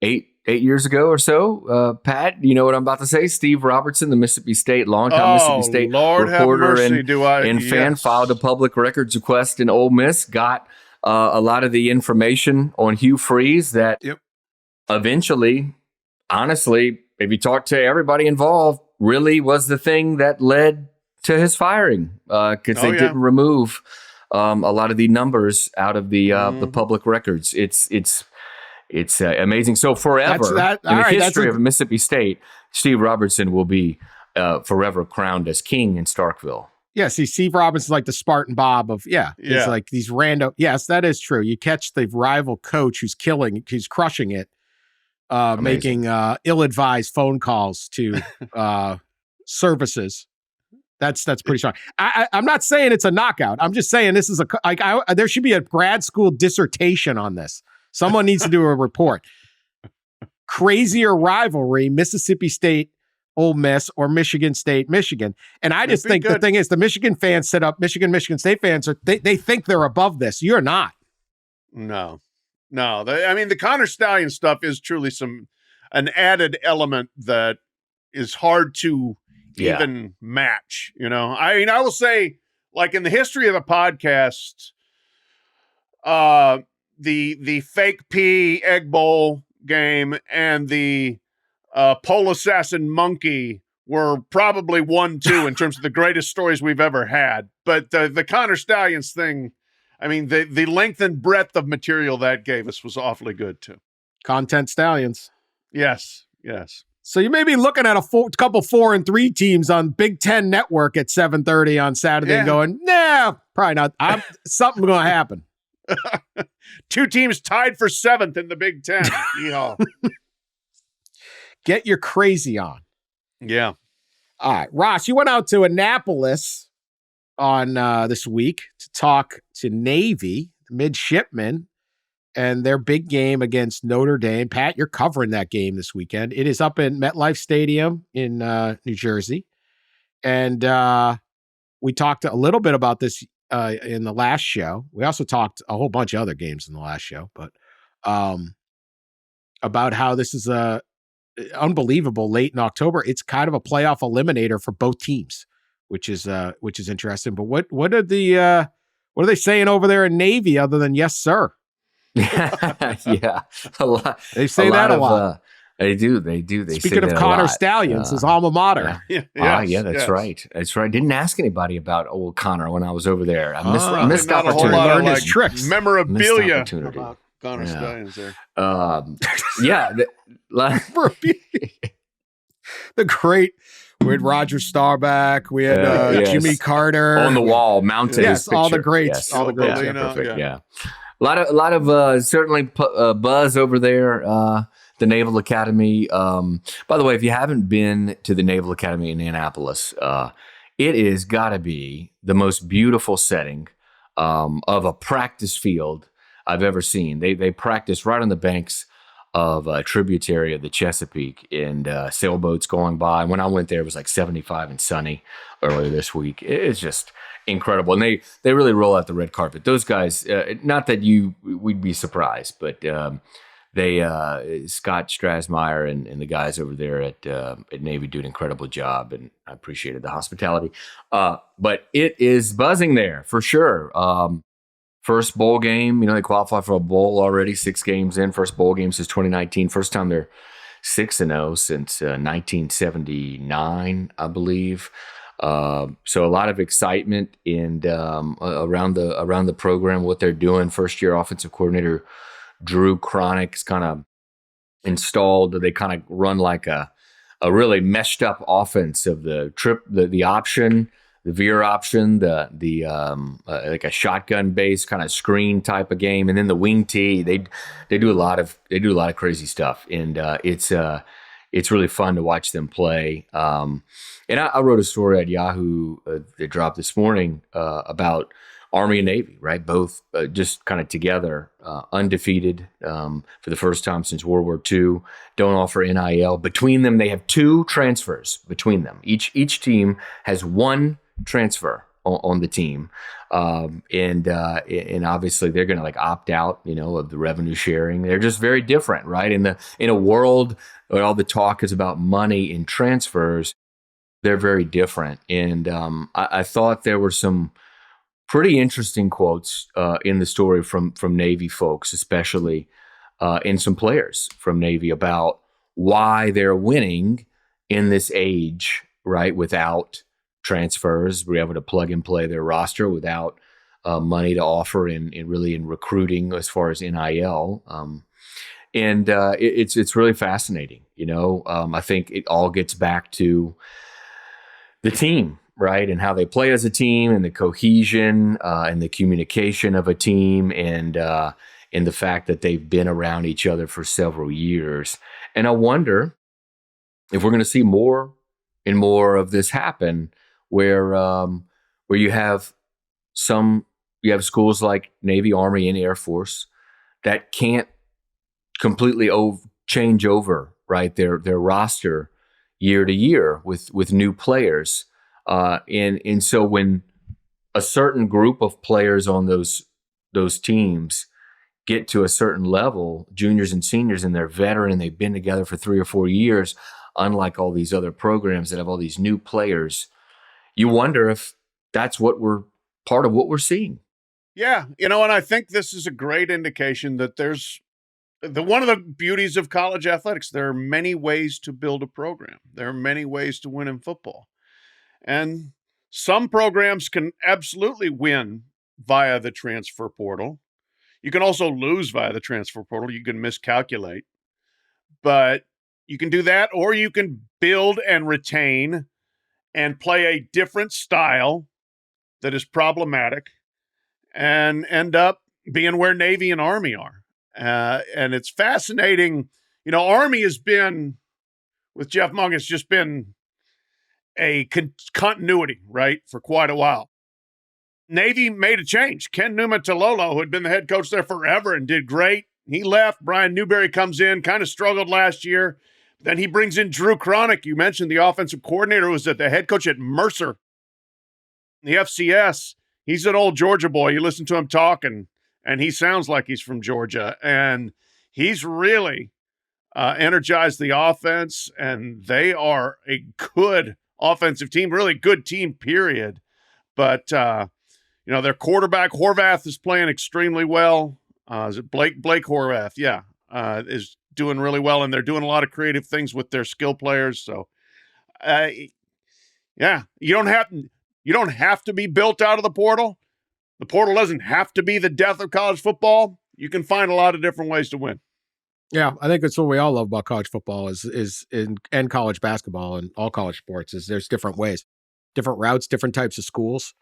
8 years ago or so. Pat, you know what I'm about to say? Steve Robertson, the Mississippi State, longtime Mississippi State reporter and fan, filed a public records request in Ole Miss, got a lot of the information on Hugh Freeze that eventually, honestly, if you talk to everybody involved, really was the thing that led to his firing, because they didn't remove a lot of the numbers out of the public records. It's amazing. So forever in the history of Mississippi State, Steve Robertson will be forever crowned as king in Starkville. Yeah, see, Steve Robinson's like the Spartan Bob of, it's like these random. Yes, that is true. You catch the rival coach who's crushing it, making ill-advised phone calls to services. That's pretty strong. I'm not saying it's a knockout. I'm just saying this is there should be a grad school dissertation on this. Someone needs to do a report. Crazier rivalry, Mississippi State, Ole Miss, or Michigan State, Michigan. And I just think the thing is the Michigan fans set up, Michigan State fans, they think they're above this. You're not. No. The Connor Stallion stuff is truly an added element that is hard to even match. I will say, like in the history of the podcast, the fake pea egg bowl game and the pole assassin monkey were probably 1-2 in terms of the greatest stories we've ever had. But the Connor Stallions thing, the length and breadth of material that gave us was awfully good too. Content Stallions. Yes. So you may be looking at a couple 4 and 3 teams on Big Ten Network at 7:30 on Saturday and going, nah, probably not. Something's going to happen. 2 teams tied for 7th in the Big Ten. Get your crazy on. Yeah. All right. Ross, you went out to Annapolis on this week to talk to Navy, midshipmen, and their big game against Notre Dame. Pat, you're covering that game this weekend. It is up in MetLife Stadium in New Jersey. And we talked a little bit about this in the last show. We also talked a whole bunch of other games in the last show, but about how this is unbelievable late in October. It's kind of a playoff eliminator for both teams, which is interesting. But what are they saying over there in Navy other than yes, sir? Yeah, a lot. They say that a lot. They do. They Speaking of Connor Stallions, his alma mater. That's right. Didn't ask anybody about old Connor when I was over there. I missed A opportunity. whole lot of his tricks. Memorabilia about Connor Stallions there. The great. We had Roger Staubach. We had Jimmy Carter on the wall, mounted. Yes, all the greats. All the greats. Perfect. Yeah. A lot of certainly buzz over there. The Naval Academy. By the way, if you haven't been to the Naval Academy in Annapolis, it is got to be the most beautiful setting of a practice field I've ever seen. They practice right on the banks of a tributary of the Chesapeake, and sailboats going by. When I went there, it was like 75 and sunny earlier this week. It's just incredible. And they really roll out the red carpet. Those guys, not that we'd be surprised, but Scott Strasmeyer and the guys over there at Navy do an incredible job, and I appreciated the hospitality. But it is buzzing there for sure. First bowl game, they qualify for a bowl already, 6 games in, first bowl game since 2019. First time they're 6-0 since 1979, I believe. So a lot of excitement and around the program, what they're doing. First year offensive coordinator Drew Cronick's kind of installed. They kind of run like a really meshed up offense of the option, the veer option, the like a shotgun based kind of screen type of game, and then the wing tee. They do a lot of crazy stuff, and it's really fun to watch them play. And I wrote a story at Yahoo that dropped this morning about Army and Navy, right? Both just kind of together, undefeated for the first time since World War II. Don't offer NIL. Between them, they have 2 transfers between them. Each team has 1 transfer on the team, and obviously they're going to like opt out, of the revenue sharing. They're just very different, right? In a world where all the talk is about money and transfers, they're very different. And I thought there were some pretty interesting quotes in the story from Navy folks, especially, and some players from Navy about why they're winning in this age, right? Without transfers, we're able to plug and play their roster without money to offer in recruiting as far as NIL. And it's really fascinating. I think it all gets back to the team, right? And how they play as a team, and the cohesion and the communication of a team, and the fact that they've been around each other for several years. And I wonder if we're going to see more and more of this happen, where you have schools like Navy, Army, and Air Force that can't completely change over, right, their roster year to year with new players, and so when a certain group of players on those teams get to a certain level, juniors and seniors, and they're veteran and they've been together for 3 or 4 years, unlike all these other programs that have all these new players, you wonder if that's part of what we're seeing. Yeah, and I think this is a great indication that there's one of the beauties of college athletics. There are many ways to build a program. There are many ways to win in football. And some programs can absolutely win via the transfer portal. You can also lose via the transfer portal. You can miscalculate. But you can do that, or you can build and retain and play a different style that is problematic and end up being where Navy and Army are. And it's fascinating. Army has been, with Jeff Monk, it's just been a continuity, right, for quite a while. Navy made a change. Ken Numa-Talolo, who had been the head coach there forever and did great, he left. Brian Newberry comes in, kind of struggled last year. Then he brings in Drew Cronick. You mentioned the offensive coordinator who was the head coach at Mercer, the FCS. He's an old Georgia boy. You listen to him talk, and he sounds like he's from Georgia. And he's really energized the offense, and they are a good offensive team, really good team, period. But, their quarterback, Horvath, is playing extremely well. Is it Blake Horvath? Yeah, is doing really well, and they're doing a lot of creative things with their skill players. So, yeah, you don't have to be built out of the portal. The portal doesn't have to be the death of college football. You can find a lot of different ways to win. Yeah, I think that's what we all love about college football and college basketball and all college sports is there's different ways, different routes, different types of schools.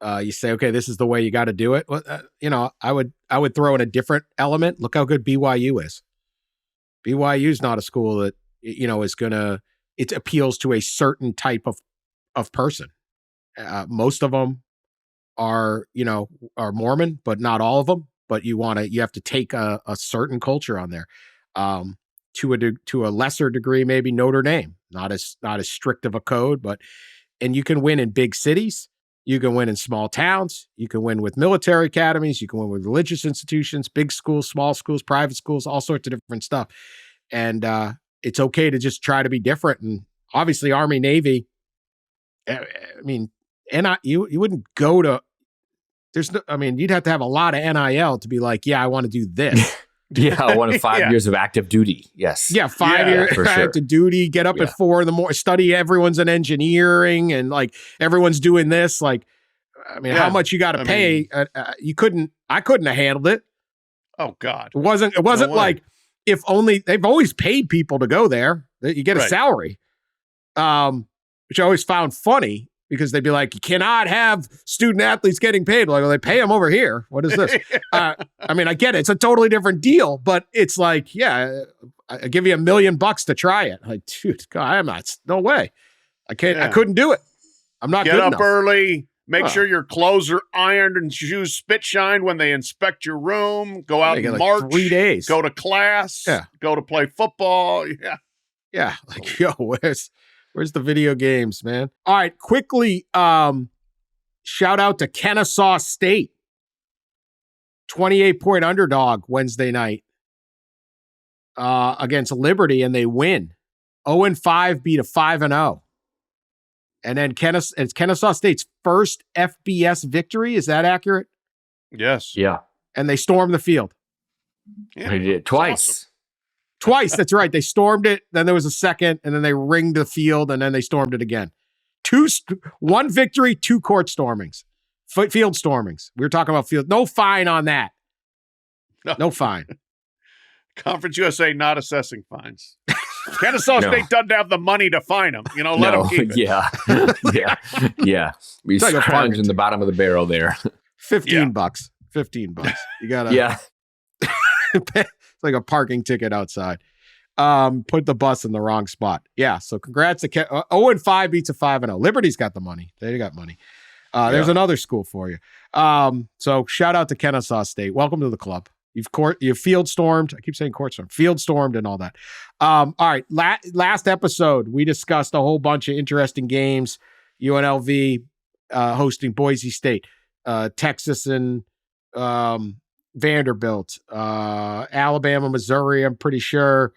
You say, okay, this is the way you got to do it. Well, I would throw in a different element. Look how good BYU is. BYU is not a school that it appeals to a certain type of person. Most of them are Mormon, but not all of them. But you have to take a certain culture on there. To a lesser degree, maybe Notre Dame, not as strict of a code, and you can win in big cities. You can win in small towns. You can win with military academies. You can win with religious institutions, big schools, small schools, private schools, all sorts of different stuff. And it's okay to just try to be different. And obviously, Army, Navy. I mean, you wouldn't go to. You'd have to have a lot of NIL to be like, yeah, I want to do this. Yeah, I want 5 years of active duty. Yes. Yeah, 5 years for active sure. duty, get up at 4 a.m, study everyone's in engineering and like everyone's doing this. Like, how much you got to pay? I couldn't have handled it. Oh God. It wasn't like if only they've always paid people to go there. You get a salary. Which I always found funny. Because they'd be like, you cannot have student athletes getting paid. Like, well, they pay them over here. What is this? I get it. It's a totally different deal. But it's like, yeah, I give you $1 million to try it. Like, dude, God, I'm not. No way. I can't. Yeah. I couldn't do it. I'm not Get good up enough. early. Make sure your clothes are ironed and shoes spit shined when they inspect your room. Go out and march. 3 days. Go to class. Yeah. Go to play football. Yeah. Yeah. Like, yo, Where's the video games, man? All right, quickly, shout out to Kennesaw State. 28-point underdog Wednesday night against Liberty, and they win. 0-5 beat a 5-0. And then it's Kennesaw State's first FBS victory. Is that accurate? Yes. Yeah. And they stormed the field. Yeah. They did twice. Awesome. Twice, that's right. They stormed it, then there was a second, and then they ringed the field, and then they stormed it again. One victory, 2 court stormings. Field stormings. We were talking about field. No fine on that. No fine. Conference USA not assessing fines. Kennesaw No. State doesn't have the money to fine him. Let him keep it. Yeah. We like a scrounge in the bottom of the barrel there. $15. $15. You gotta. Yeah. It's like a parking ticket outside. Put the bus in the wrong spot. Yeah. So congrats to 0-5 beats a 5-0. Liberty's got the money. They got money. There's another school for you. So shout out to Kennesaw State. Welcome to the club. You've field stormed. I keep saying court stormed. Field stormed and all that. All right. Last episode, we discussed a whole bunch of interesting games. UNLV hosting Boise State, Texas and Vanderbilt, Alabama, Missouri. I'm pretty sure.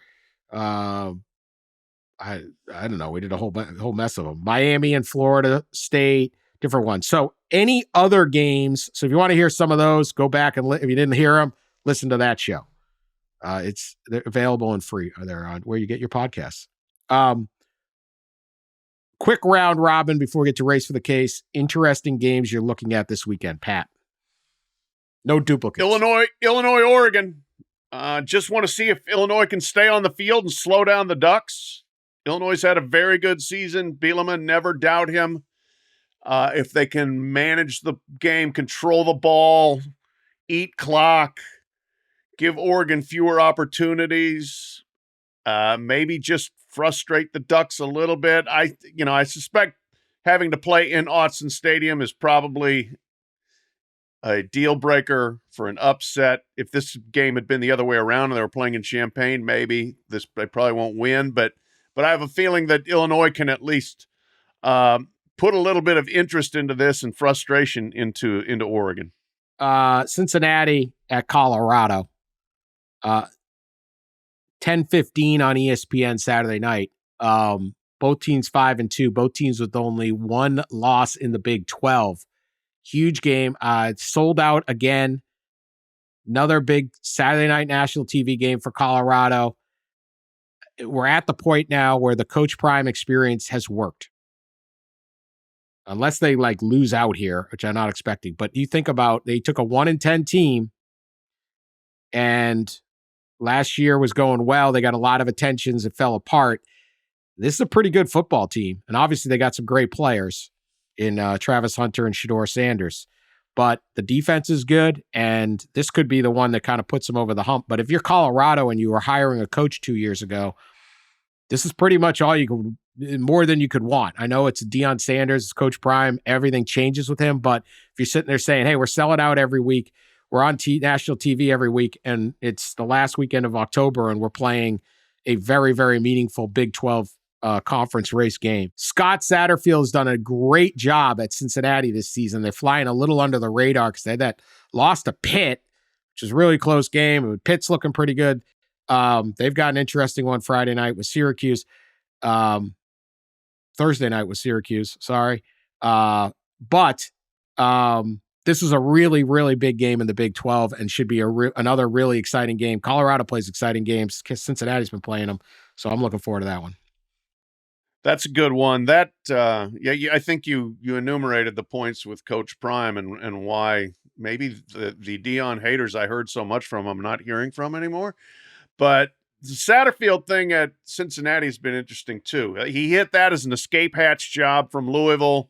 I don't know. We did a whole mess of them. Miami and Florida State, different ones. So any other games? So if you want to hear some of those, go back and if you didn't hear them, listen to that show. They're available and free. They're on where you get your podcasts. Quick round robin before we get to race for the case. Interesting games you're looking at this weekend, Pat. No duplicates. Illinois, Oregon. Just want to see if Illinois can stay on the field and slow down the Ducks. Illinois had a very good season. Bielema, never doubt him. If they can manage the game, control the ball, eat clock, give Oregon fewer opportunities, maybe just frustrate the Ducks a little bit. I suspect having to play in Autzen Stadium is probably a deal breaker for an upset. If this game had been the other way around and they were playing in Champaign, maybe they probably won't win. But I have a feeling that Illinois can at least put a little bit of interest into this and frustration into Oregon. Cincinnati at Colorado. 10:15 on ESPN Saturday night. Both teams 5-2. Both teams with only one loss in the Big 12. Huge game. It's sold out again. Another big Saturday night national TV game for Colorado. We're at the point now where the Coach Prime experience has worked. Unless they lose out here, which I'm not expecting. But you think about, they took a 1-10 team and last year was going well. They got a lot of attentions. It fell apart. This is a pretty good football team. And obviously they got some great players in Travis Hunter and Shedeur Sanders. But the defense is good, and this could be the one that kind of puts them over the hump. But if you're Colorado and you were hiring a coach 2 years ago, this is pretty much all you could, more than you could want. I know it's Deion Sanders, it's Coach Prime, everything changes with him. But if you're sitting there saying, hey, we're selling out every week, we're on national TV every week, and it's the last weekend of October, and we're playing a very, very meaningful Big 12 conference race game. Scott Satterfield has done a great job at Cincinnati this season. They're flying a little under the radar because they had that loss to Pitt, which is a really close game. Pitt's looking pretty good. They've got an interesting one Friday night with Syracuse. Thursday night with Syracuse, sorry. But this is a really, really big game in the Big 12 and should be another really exciting game. Colorado plays exciting games. Cincinnati's been playing them, so I'm looking forward to that one. That's a good one. That I think you enumerated the points with Coach Prime and why maybe the Deion haters I heard so much from I'm not hearing from anymore. But the Satterfield thing at Cincinnati has been interesting too. He hit that as an escape hatch job from Louisville.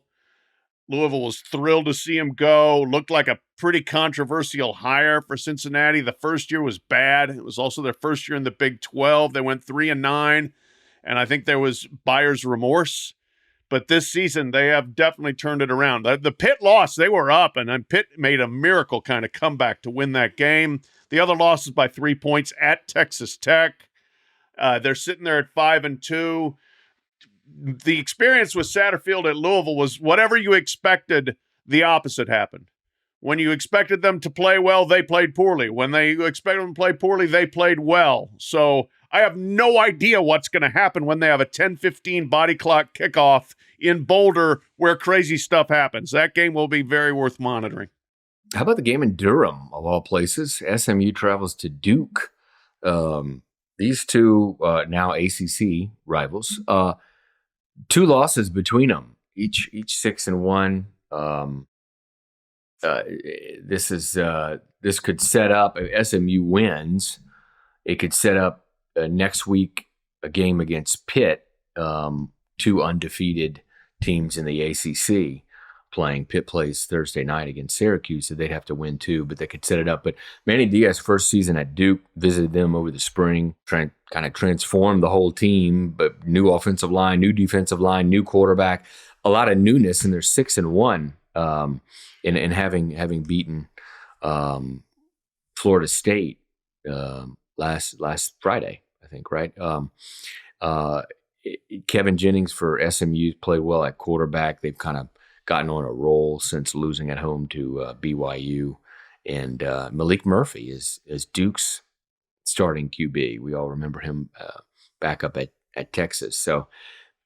Louisville was thrilled to see him go. Looked like a pretty controversial hire for Cincinnati. The first year was bad. It was also their first year in the Big 12. They went 3-9. And I think there was buyer's remorse. But this season, they have definitely turned it around. The Pitt loss, they were up, and then Pitt made a miracle kind of comeback to win that game. The other loss is by 3 points at Texas Tech. They're sitting there at 5-2. The experience with Satterfield at Louisville was whatever you expected, the opposite happened. When you expected them to play well, they played poorly. When they expected them to play poorly, they played well. So I have no idea what's going to happen when they have a 10:15 body clock kickoff in Boulder where crazy stuff happens. That game will be very worth monitoring. How about the game in Durham, of all places? SMU travels to Duke. These two now ACC rivals. 2 losses between them, each 6-1. This could set up, if SMU wins, it could set up next week a game against Pitt, two undefeated teams in the ACC playing. Pitt plays Thursday night against Syracuse, so they'd have to win too, but they could set it up. But Manny Diaz, first season at Duke, visited them over the spring, trying to kind of transform the whole team, but new offensive line, new defensive line, new quarterback, a lot of newness, and they're 6-1 in having beaten Florida State last Friday, I think, right? Kevin Jennings for SMU played well at quarterback. They've kind of gotten on a roll since losing at home to BYU. And Malik Murphy is Duke's starting QB. We all remember him back up at Texas. So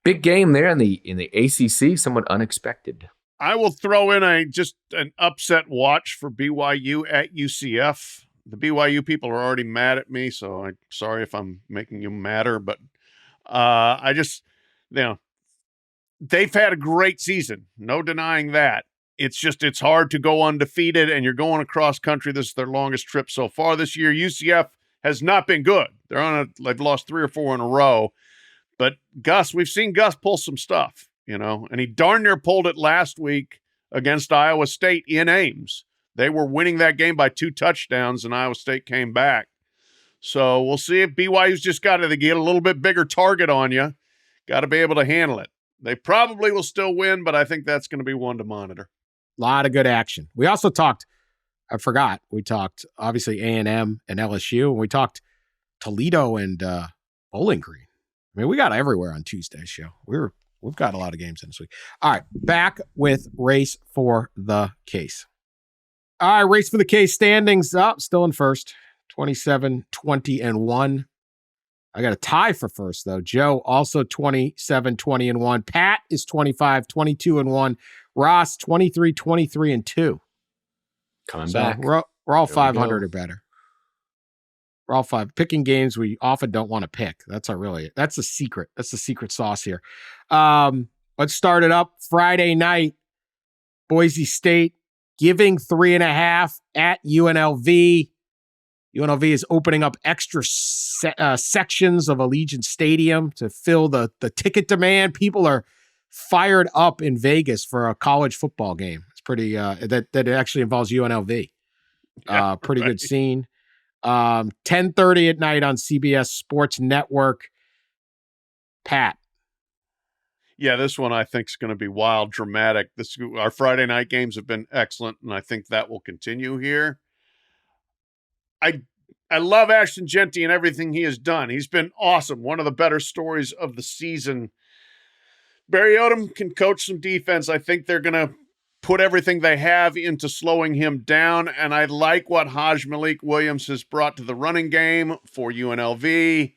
big game there in the ACC, somewhat unexpected. I will throw in just an upset watch for BYU at UCF. The BYU people are already mad at me, so I'm sorry if I'm making you madder, but I just, they've had a great season. No denying that. It's hard to go undefeated, and you're going across country. This is their longest trip so far this year. UCF has not been good. They've lost 3 or 4 in a row. But Gus, we've seen Gus pull some stuff, and he darn near pulled it last week against Iowa State in Ames. They were winning that game by 2 touchdowns, and Iowa State came back. So we'll see if BYU's just got to get a little bit bigger target on you. Got to be able to handle it. They probably will still win, but I think that's going to be one to monitor. A lot of good action. We also talked, we talked obviously A&M and LSU, and we talked Toledo and Bowling Green. I mean, we got everywhere on Tuesday's show. We've got a lot of games in this week. All right, back with Race for the Case. All right, Race for the Case standings up, still in first, 27, 20, and 1. I got a tie for first, though. Joe also 27, 20, and 1. Pat is 25, 22, and 1. Ross 23, 23, and 2. Coming back. We're all 500 or better. We're all 5 picking games we often don't want to pick. That's the secret. That's the secret sauce here. Let's start it up. Friday night, Boise State giving 3.5 at UNLV. UNLV is opening up extra sections of Allegiant Stadium to fill the ticket demand. People are fired up in Vegas for a college football game. It's pretty that actually involves UNLV. Pretty good scene. 10:30 at night on CBS Sports Network. Pat. Yeah, this one I think is going to be wild, dramatic. Our Friday night games have been excellent, and I think that will continue here. I love Ashton Genty and everything he has done. He's been awesome. One of the better stories of the season. Barry Odom can coach some defense. I think they're going to put everything they have into slowing him down, and I like what Haj Malik Williams has brought to the running game for UNLV.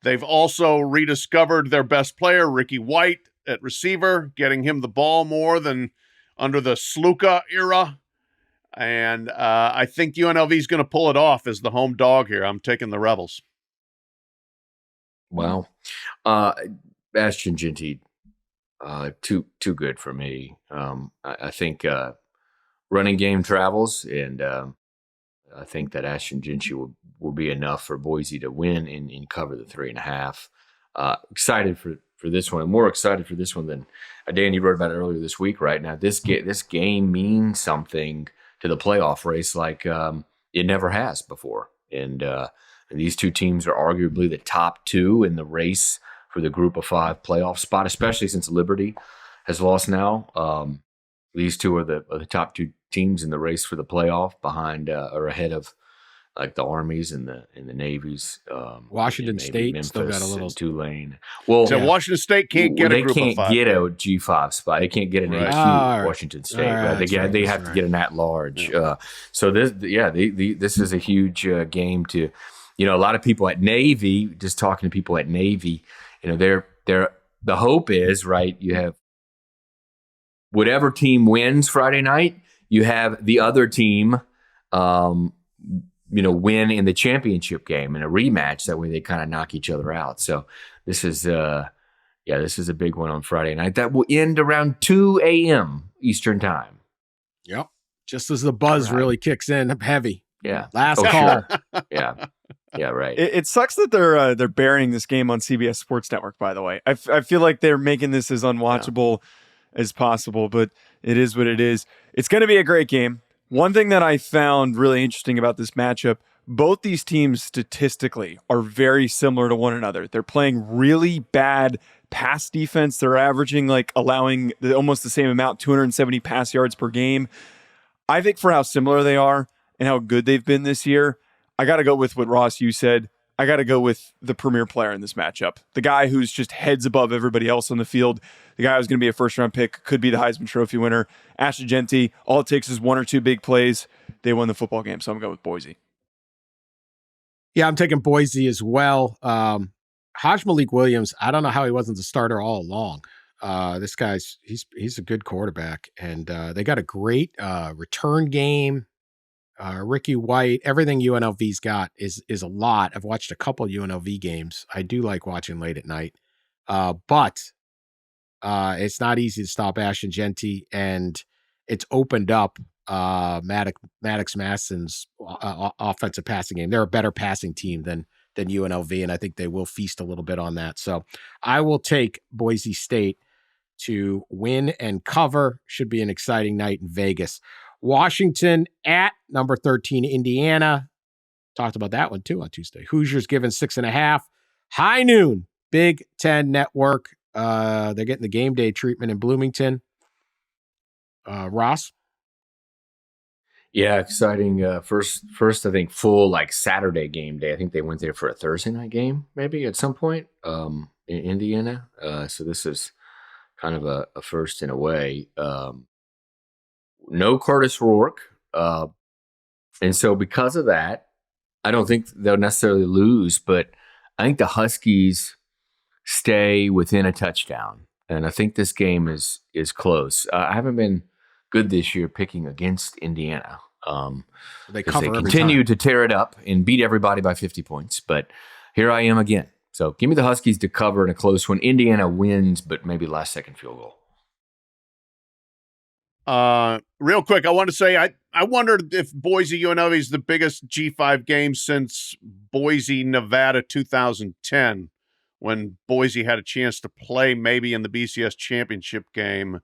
They've also rediscovered their best player, Ricky White, at receiver, getting him the ball more than under the Sluka era. And I think UNLV is going to pull it off as the home dog here. I'm taking the Rebels. Wow. Ashton Genty, too good for me. I think running game travels, and I think that Ashton Genty will be enough for Boise to win and cover the 3.5. Excited for this one. I'm more excited for this one than Dan, you wrote about it earlier this week. Right now, this game means something to the playoff race like it never has before. And these two teams are arguably the top 2 in the race for the Group of 5 playoff spot, especially since Liberty has lost now. These two are the top 2 teams in the race for the playoff, behind or ahead of like the Armies and the Navies. Washington State Memphis, still got a little Tulane. Well, so Washington State can't get a Group of 5. They can't get a G5 spot. They can't get an AQ. Washington State. Right? They have to get an at-large. Yeah. So this is a huge game to, a lot of people at Navy. Just talking to people at Navy, they're the hope is right. You have whatever team wins Friday night, you have the other team. Win in the championship game in a rematch. That way they kind of knock each other out. So this is a big one on Friday night. That will end around 2 a.m. Eastern time. Yep. Just as the buzz really kicks in heavy. Yeah. Last call. Sure. Yeah. Yeah, right. It sucks that they're burying this game on CBS Sports Network, by the way. I feel like they're making this as unwatchable as possible, but it is what it is. It's going to be a great game. One thing that I found really interesting about this matchup, both these teams statistically are very similar to one another. They're playing really bad pass defense. They're averaging allowing almost the same amount, 270 pass yards per game. I think for how similar they are and how good they've been this year, I got to go with what Ross, you said. I got to go with the premier player in this matchup. The guy who's just heads above everybody else on the field. The guy who's going to be a first-round pick, could be the Heisman Trophy winner. Ashton Jeanty, all it takes is one or two big plays. They won the football game, so I'm going with Boise. Yeah, I'm taking Boise as well. Hajj Malik Williams, I don't know how he wasn't the starter all along. This guy's he's a good quarterback, and they got a great return game. Ricky White, everything UNLV's got is a lot. I've watched a couple UNLV games. I do like watching late at night, but it's not easy to stop Ashton Jeanty, and it's opened up Maddox Masson's offensive passing game. They're a better passing team than UNLV, and I think they will feast a little bit on that. So I will take Boise State to win and cover. Should be an exciting night in Vegas. Washington at number 13, Indiana. Talked about that one too on Tuesday. Hoosiers given 6.5. High noon, Big Ten Network. They're getting the game day treatment in Bloomington. Ross? Yeah, exciting. First, I think full Saturday game day. I think they went there for a Thursday night game, maybe at some point in Indiana. So this is kind of a first in a way. No Curtis Rourke. And so because of that, I don't think they'll necessarily lose, but I think the Huskies stay within a touchdown. And I think this game is close. I haven't been good this year picking against Indiana. They continue to tear it up and beat everybody by 50 points. But here I am again. So give me the Huskies to cover in a close one. Indiana wins, but maybe last second field goal. Real quick, I want to say I wondered if Boise UNLV is the biggest G5 game since Boise Nevada 2010, when Boise had a chance to play maybe in the BCS championship game,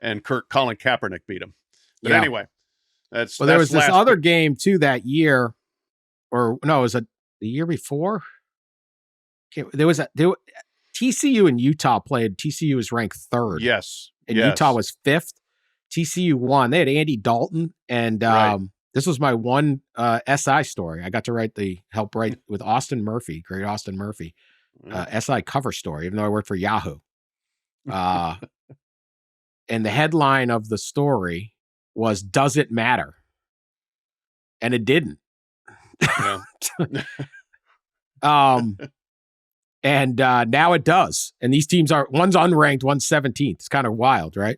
and Colin Kaepernick beat him. But anyway, there was this other game too that year, or no, it was the year before. TCU and Utah played. TCU was ranked 3rd. Yes, and Utah was 5th. TCU won. They had Andy Dalton, and this was my one SI story. I got to help write with Austin Murphy, great Austin Murphy, SI cover story, even though I worked for Yahoo. And the headline of the story was, "Does it matter?" And it didn't. Yeah. And now it does. And these teams one's unranked, one's 17th. It's kind of wild, right?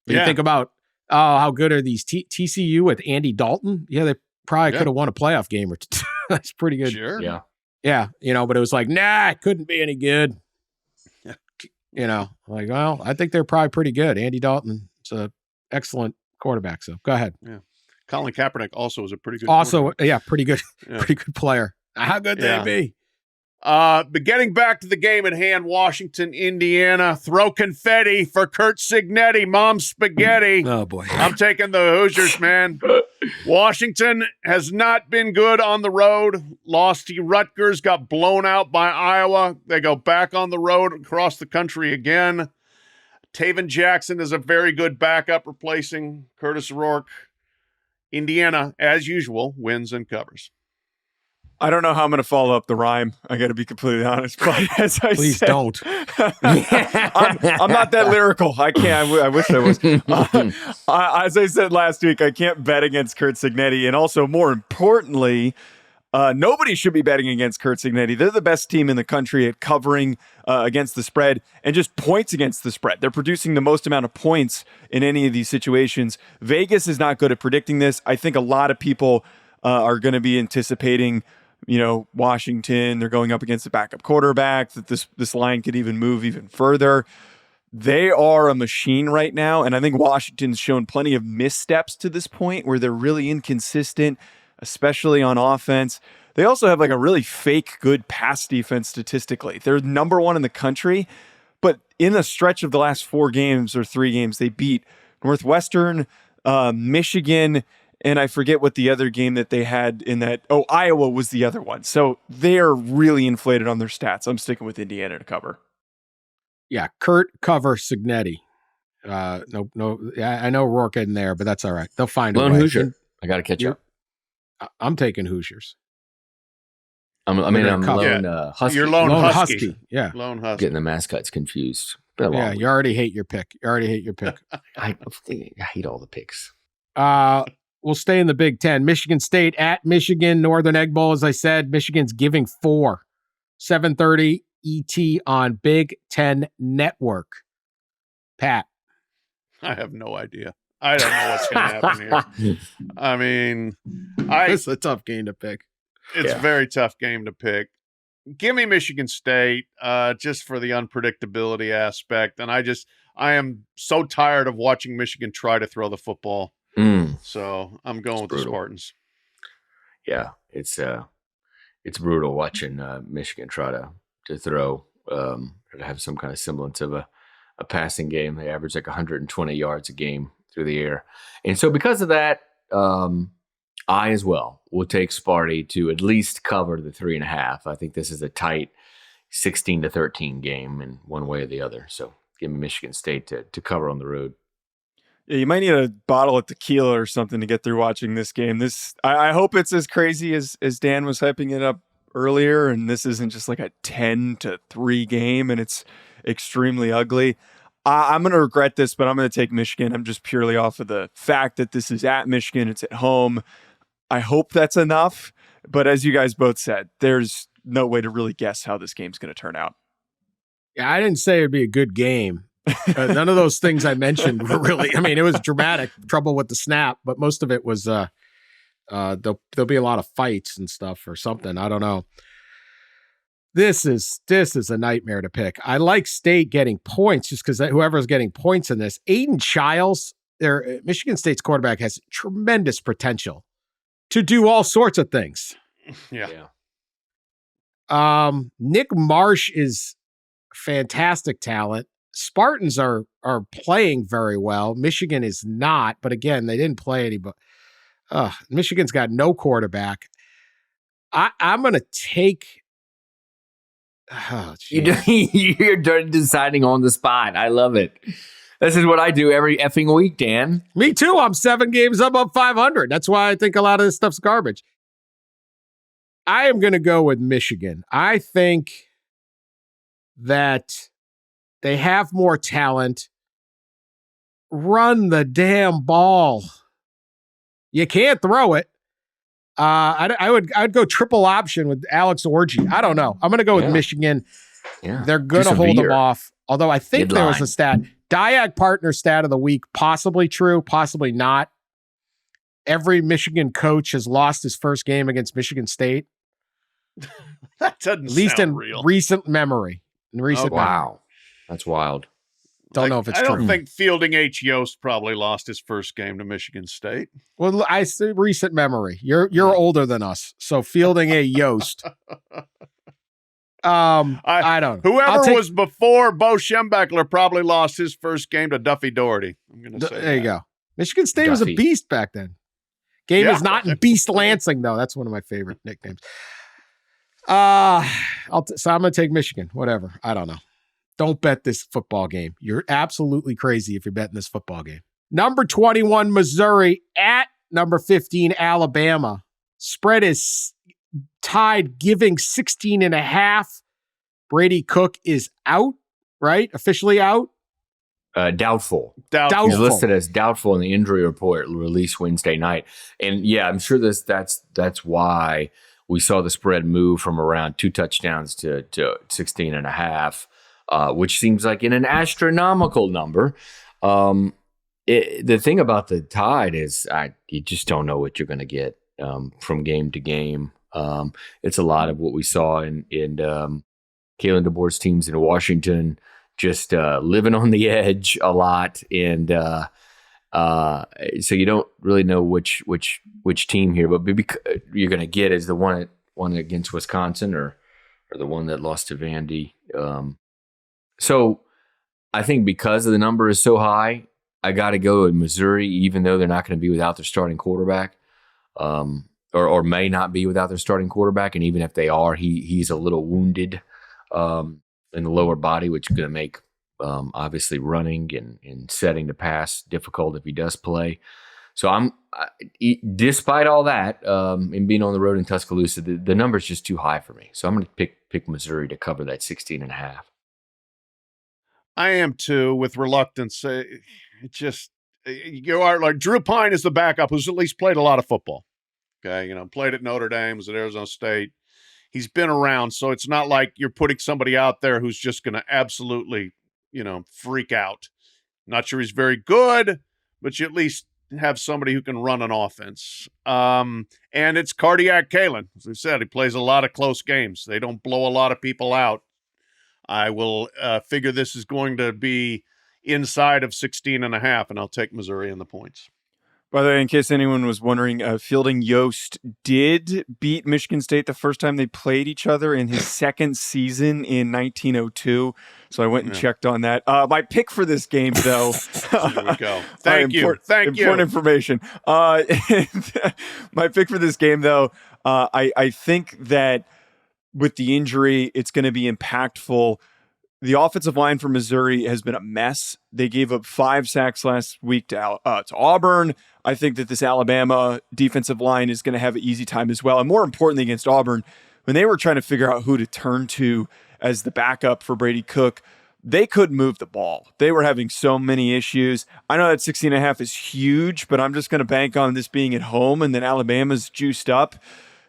But you think about, how good are these TCU with Andy Dalton? Yeah, they probably could have won a playoff game or two. That's pretty good. Sure. Yeah. Yeah, but it was it couldn't be any good. Well, I think they're probably pretty good. Andy Dalton is an excellent quarterback. So go ahead. Yeah. Colin Kaepernick also is a pretty good pretty good, pretty good player. How good they be? But getting back to the game at hand, Washington, Indiana, throw confetti for Curt Cignetti, Mom's spaghetti. Oh, boy. I'm taking the Hoosiers, man. Washington has not been good on the road. Lost to Rutgers, got blown out by Iowa. They go back on the road across the country again. Taven Jackson is a very good backup replacing Curtis Rourke. Indiana, as usual, wins and covers. I don't know how I'm going to follow up the rhyme. I got to be completely honest. But as I Please said, don't. I'm not that lyrical. I can't. I wish I was. As I said last week, I can't bet against Curt Cignetti. And also, more importantly, nobody should be betting against Curt Cignetti. They're the best team in the country at covering against the spread and just points against the spread. They're producing the most amount of points in any of these situations. Vegas is not good at predicting this. I think a lot of people are going to be anticipating Washington, they're going up against a backup quarterback, that this line could even move even further. They are a machine right now, and I think Washington's shown plenty of missteps to this point where they're really inconsistent, especially on offense. they also have like a really fake good pass defense statistically. They're number 1 in the country, but in the stretch of the last 4 games or 3 games, they beat Northwestern, Michigan, and I forget what the other game that they had in that. Oh, Iowa was the other one. So they're really inflated on their stats. I'm sticking with Indiana to cover. Yeah, Kurt cover Signetti. No. Yeah, I know Rourke in there, but that's all right. They'll find a Lone way. Hoosier. I got to catch up. I'm taking Hoosiers. I'm lone Husky. You're lone Husky. Yeah, lone Husky. Getting the mascots confused. Yeah, you already hate your pick. I hate all the picks. We'll stay in the Big Ten. Michigan State at Michigan. Northern Egg Bowl, as I said. Michigan's giving 4. 7:30 ET on Big Ten Network. Pat. I have no idea. I don't know what's going to happen here. I mean, it's a tough game to pick. It's a very tough game to pick. Give me Michigan State just for the unpredictability aspect. And I am so tired of watching Michigan try to throw the football. So I'm going with the Spartans. Yeah, it's brutal watching Michigan try to throw or to have some kind of semblance of a passing game. They average like 120 yards a game through the air. And so because of that, I as well will take Sparty to at least cover the 3.5. I think this is a tight 16-13 game in one way or the other. So give me Michigan State to cover on the road. Yeah, you might need a bottle of tequila or something to get through watching this game. I hope it's as crazy as Dan was hyping it up earlier, and this isn't just like a 10-3 game and it's extremely ugly. I'm going to regret this, but I'm going to take Michigan. I'm just purely off of the fact that this is at Michigan. It's at home. I hope that's enough. But as you guys both said, there's no way to really guess how this game's going to turn out. Yeah, I didn't say it'd be a good game. None of those things I mentioned were really, I mean, it was dramatic, trouble with the snap, but most of it was there'll be a lot of fights and stuff or something. I don't know. This is a nightmare to pick. I like State getting points just because whoever's getting points in this. Aiden Childs, Michigan State's quarterback, has tremendous potential to do all sorts of things. Yeah. Nick Marsh is fantastic talent. Spartans are playing very well. Michigan is not, but again, they didn't play anybody. Michigan's got no quarterback. I'm going to take. Oh, you're deciding on the spot. I love it. This is what I do every effing week, Dan. Me too. I'm 7 games above 500. That's why I think a lot of this stuff's garbage. I am going to go with Michigan. I think that they have more talent. Run the damn ball. You can't throw it. I'd go triple option with Alex Orji. I don't know. I'm going to go with Michigan. Yeah. They're going to hold them off. Although I think there was a stat. Diag partner stat of the week, possibly true, possibly not. Every Michigan coach has lost his first game against Michigan State. That doesn't at least sound in real. recent memory. Wow. That's wild. Don't know if it's true. I don't think Fielding H. Yost probably lost his first game to Michigan State. Well, I say recent memory. You're older than us, so Fielding a Yost. I don't know. Whoever was before Bo Schembechler probably lost his first game to Duffy Doherty. I'm going to say there you go. Michigan State was a beast back then. Game is not in Beast Lansing, though. That's one of my favorite nicknames. So I'm going to take Michigan. Whatever. I don't know. Don't bet this football game. You're absolutely crazy if you're betting this football game. Number 21, Missouri at number 15, Alabama. Spread is tied, giving 16.5. Brady Cook is out, right? Officially out? Doubtful. Doubtful. He's listed as doubtful in the injury report released Wednesday night. And yeah, I'm sure that's why we saw the spread move from around 2 touchdowns to 16.5. Which seems like an astronomical number. The thing about the Tide is you just don't know what you're going to get from game to game. It's a lot of what we saw in Kalen DeBoer's teams in Washington, just living on the edge a lot. And so you don't really know which team here, but you're going to get is the one one against Wisconsin or the one that lost to Vandy. So I think because the number is so high, I got to go with Missouri, even though they're not going to be without their starting quarterback, or may not be without their starting quarterback. And even if they are, he's a little wounded in the lower body, which is going to make obviously running and setting the pass difficult if he does play. So despite all that, and being on the road in Tuscaloosa, the number is just too high for me. So I'm going to pick Missouri to cover that 16.5. I am too, with reluctance. You are like Drew Pine is the backup, who's at least played a lot of football. Okay, played at Notre Dame, was at Arizona State. He's been around, so it's not like you're putting somebody out there who's just going to absolutely, freak out. Not sure he's very good, but you at least have somebody who can run an offense. And it's Cardiac Kalen. As I said, he plays a lot of close games. They don't blow a lot of people out. I will figure this is going to be inside of 16.5, and I'll take Missouri in the points. By the way, in case anyone was wondering, Fielding Yost did beat Michigan State the first time they played each other in his second season in 1902. So I went and checked on that. My pick for this game, though. There we go. Thank you. Important information. My pick for this game, though, I think that with the injury, it's going to be impactful. The offensive line for Missouri has been a mess. They gave up 5 sacks last week to Auburn. I think that this Alabama defensive line is going to have an easy time as well. And more importantly, against Auburn, when they were trying to figure out who to turn to as the backup for Brady Cook, they couldn't move the ball. They were having so many issues. I know that 16.5 is huge, but I'm just going to bank on this being at home and then Alabama's juiced up.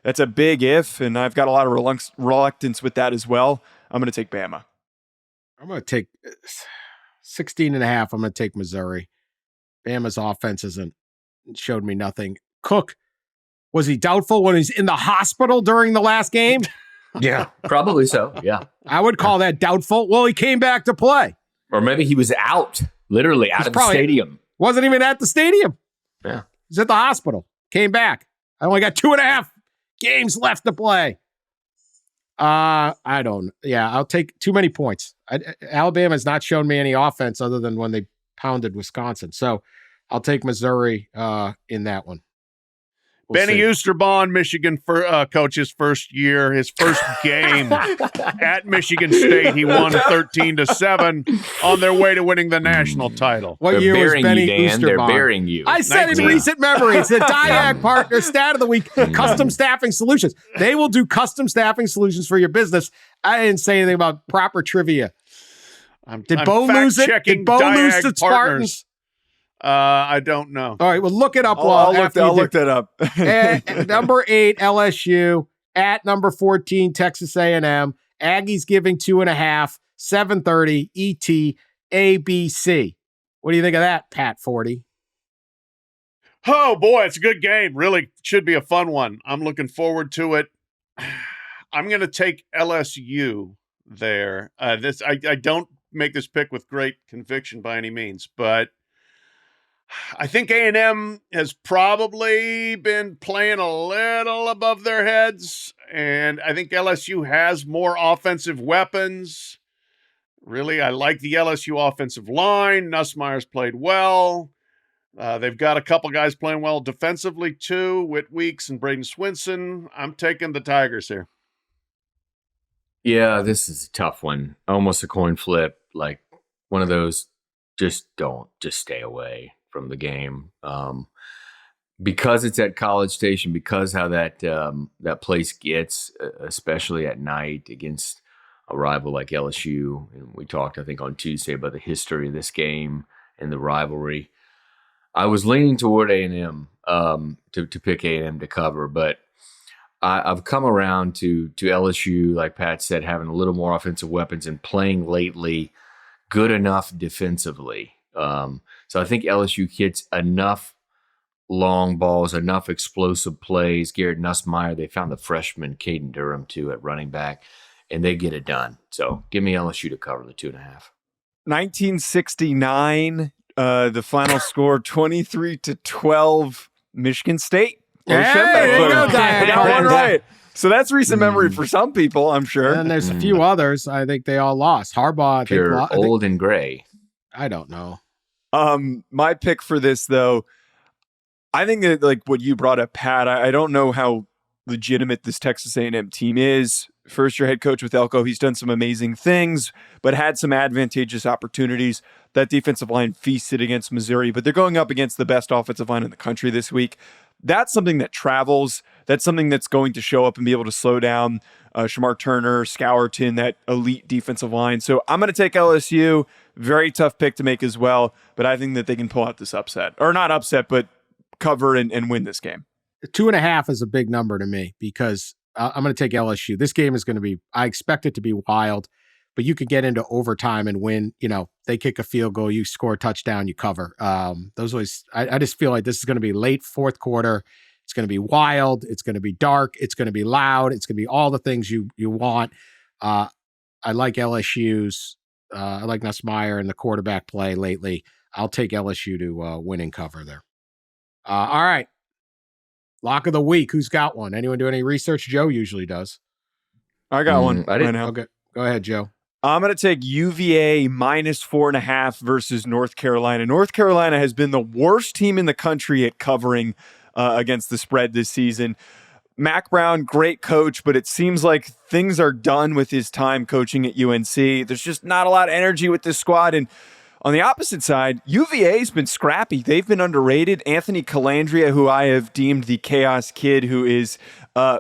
That's a big if, and I've got a lot of reluctance with that as well. I'm going to take Bama. I'm going to take 16.5. I'm going to take Missouri. Bama's offense showed me nothing. Cook, was he doubtful when he's in the hospital during the last game? Yeah, probably so. Yeah. I would call that doubtful. Well, he came back to play. Or maybe he was literally out of the stadium. Wasn't even at the stadium. Yeah. He's at the hospital. Came back. I only got 2.5 games left to play. I'll take too many points. Alabama's not shown me any offense other than when they pounded Wisconsin. So I'll take Missouri in that one. Benny Oosterbaan, Michigan coach's first year, his first game at Michigan State. He won 13-7 on their way to winning the national title. What year was Benny Oosterbaan? They're burying you. I said in recent memory, it's the Diag Partner Stat of the Week, Custom Staffing Solutions. They will do custom staffing solutions for your business. I didn't say anything about proper trivia. Did Bo lose it? Did Bo lose to Spartans? I don't know. All right, well, look it up. I'll look that up. At number 8, LSU. At number 14, Texas A&M. Aggies giving 2.5. 7:30 ET ABC. What do you think of that, Pat Forde? Oh boy, it's a good game. Really should be a fun one. I'm looking forward to it. I'm going to take LSU there. I don't make this pick with great conviction by any means, but I think A&M has probably been playing a little above their heads, and I think LSU has more offensive weapons. Really, I like the LSU offensive line. Nussmeier's played well. They've got a couple guys playing well defensively, too, Whit Weeks and Braden Swinson. I'm taking the Tigers here. Yeah, this is a tough one. Almost a coin flip, like one of those, just stay away from the game, because it's at College Station, because how that place gets, especially at night against a rival like LSU. And we talked, I think, on Tuesday about the history of this game and the rivalry. I was leaning toward A&M to pick A&M to cover, but I've come around to LSU, like Pat said, having a little more offensive weapons and playing lately good enough defensively. So I think LSU hits enough long balls, enough explosive plays. Garrett Nussmeier, they found the freshman Caden Durham too at running back, and they get it done. So give me LSU to cover the 2.5. 1969, the final score 23-12, Michigan State. Hey, there you go, Diag got one right. So that's recent memory for some people, I'm sure. And there's a few others. I think they all lost. Harbaugh, Pure old and gray. I don't know. My pick for this, though, I think that like what you brought up, Pat, I don't know how legitimate this Texas A&M team is. First-year head coach with Elko, he's done some amazing things, but had some advantageous opportunities. That defensive line feasted against Missouri, but they're going up against the best offensive line in the country this week. That's something that travels. That's something that's going to show up and be able to slow down Shamar Turner, Scourton, that elite defensive line. So I'm going to take LSU. Very tough pick to make as well, but I think that they can pull out this upset. Or not upset, but cover and win this game. 2.5 is a big number to me because I'm going to take LSU. This game is going to be, I expect it to be wild, but you could get into overtime and win. You know, they kick a field goal, you score a touchdown, you cover. Those always, I just feel like this is going to be late fourth quarter. It's going to be wild. It's going to be dark. It's going to be loud. It's going to be all the things you want. I like LSU's. I like Nussmeier and the quarterback play lately. I'll take LSU to win and cover there. All right. Lock of the week. Who's got one? Anyone do any research? Joe usually does. I got one. I didn't. Right now. Okay. Go ahead, Joe. I'm going to take UVA -4.5 versus North Carolina. North Carolina has been the worst team in the country at covering against the spread this season. Mac Brown, great coach, but it seems like things are done with his time coaching at UNC. There's just not a lot of energy with this squad. And on the opposite side, UVA's been scrappy. They've been underrated. Anthony Calandria, who I have deemed the chaos kid, who is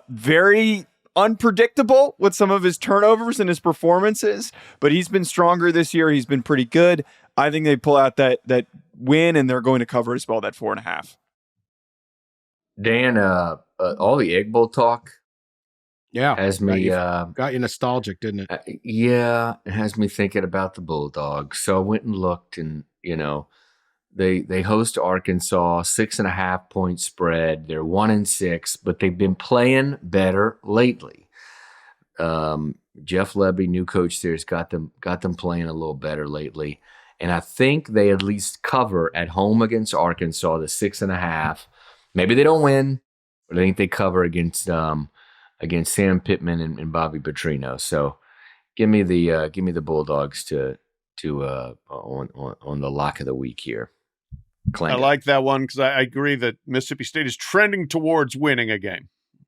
very unpredictable with some of his turnovers and his performances, but he's been stronger this year. He's been pretty good. I think they pull out that win, and they're going to cover as well, that 4.5. Dan, all the Egg Bowl talk has me got you nostalgic, didn't it? Yeah, it has me thinking about the Bulldogs. So I went and looked, and you know, they host Arkansas, 6.5 point spread. They're 1-6, but they've been playing better lately. Jeff Lebby, new coach there, has got them playing a little better lately, and I think they at least cover at home against Arkansas the 6.5. Maybe they don't win, but I think they cover against Sam Pittman and Bobby Petrino. So give me the Bulldogs to on the lock of the week here. Claim I like that one because I agree that Mississippi State is trending towards winning a game.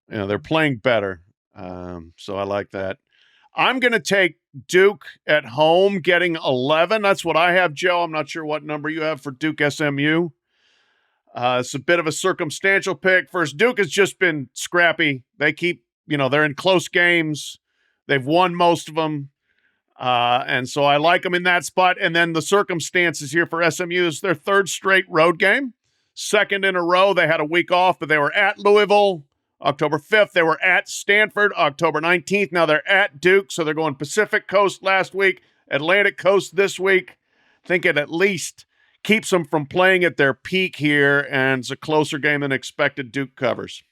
You know, they're playing better. So I like that. I'm going to take Duke at home getting 11. That's what I have, Joe. I'm not sure what number you have for Duke SMU. It's a bit of a circumstantial pick. First, Duke has just been scrappy. They keep, they're in close games. They've won most of them. And so I like them in that spot. And then the circumstances here for SMU is their third straight road game. Second in a row. They had a week off, but they were at Louisville October 5th. They were at Stanford October 19th. Now they're at Duke. So they're going Pacific Coast last week, Atlantic Coast this week. I think it at least keeps them from playing at their peak here, and it's a closer game than expected. Duke covers.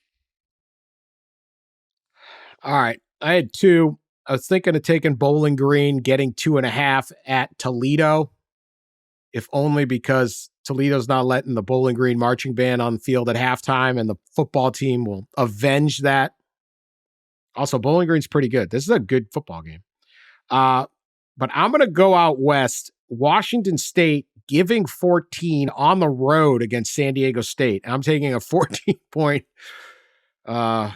All right. I had 2. I was thinking of taking Bowling Green, getting 2.5 at Toledo, if only because Toledo's not letting the Bowling Green marching band on the field at halftime, and the football team will avenge that. Also, Bowling Green's pretty good. This is a good football game. But I'm going to go out west. Washington State giving 14 on the road against San Diego State. I'm taking a 14-point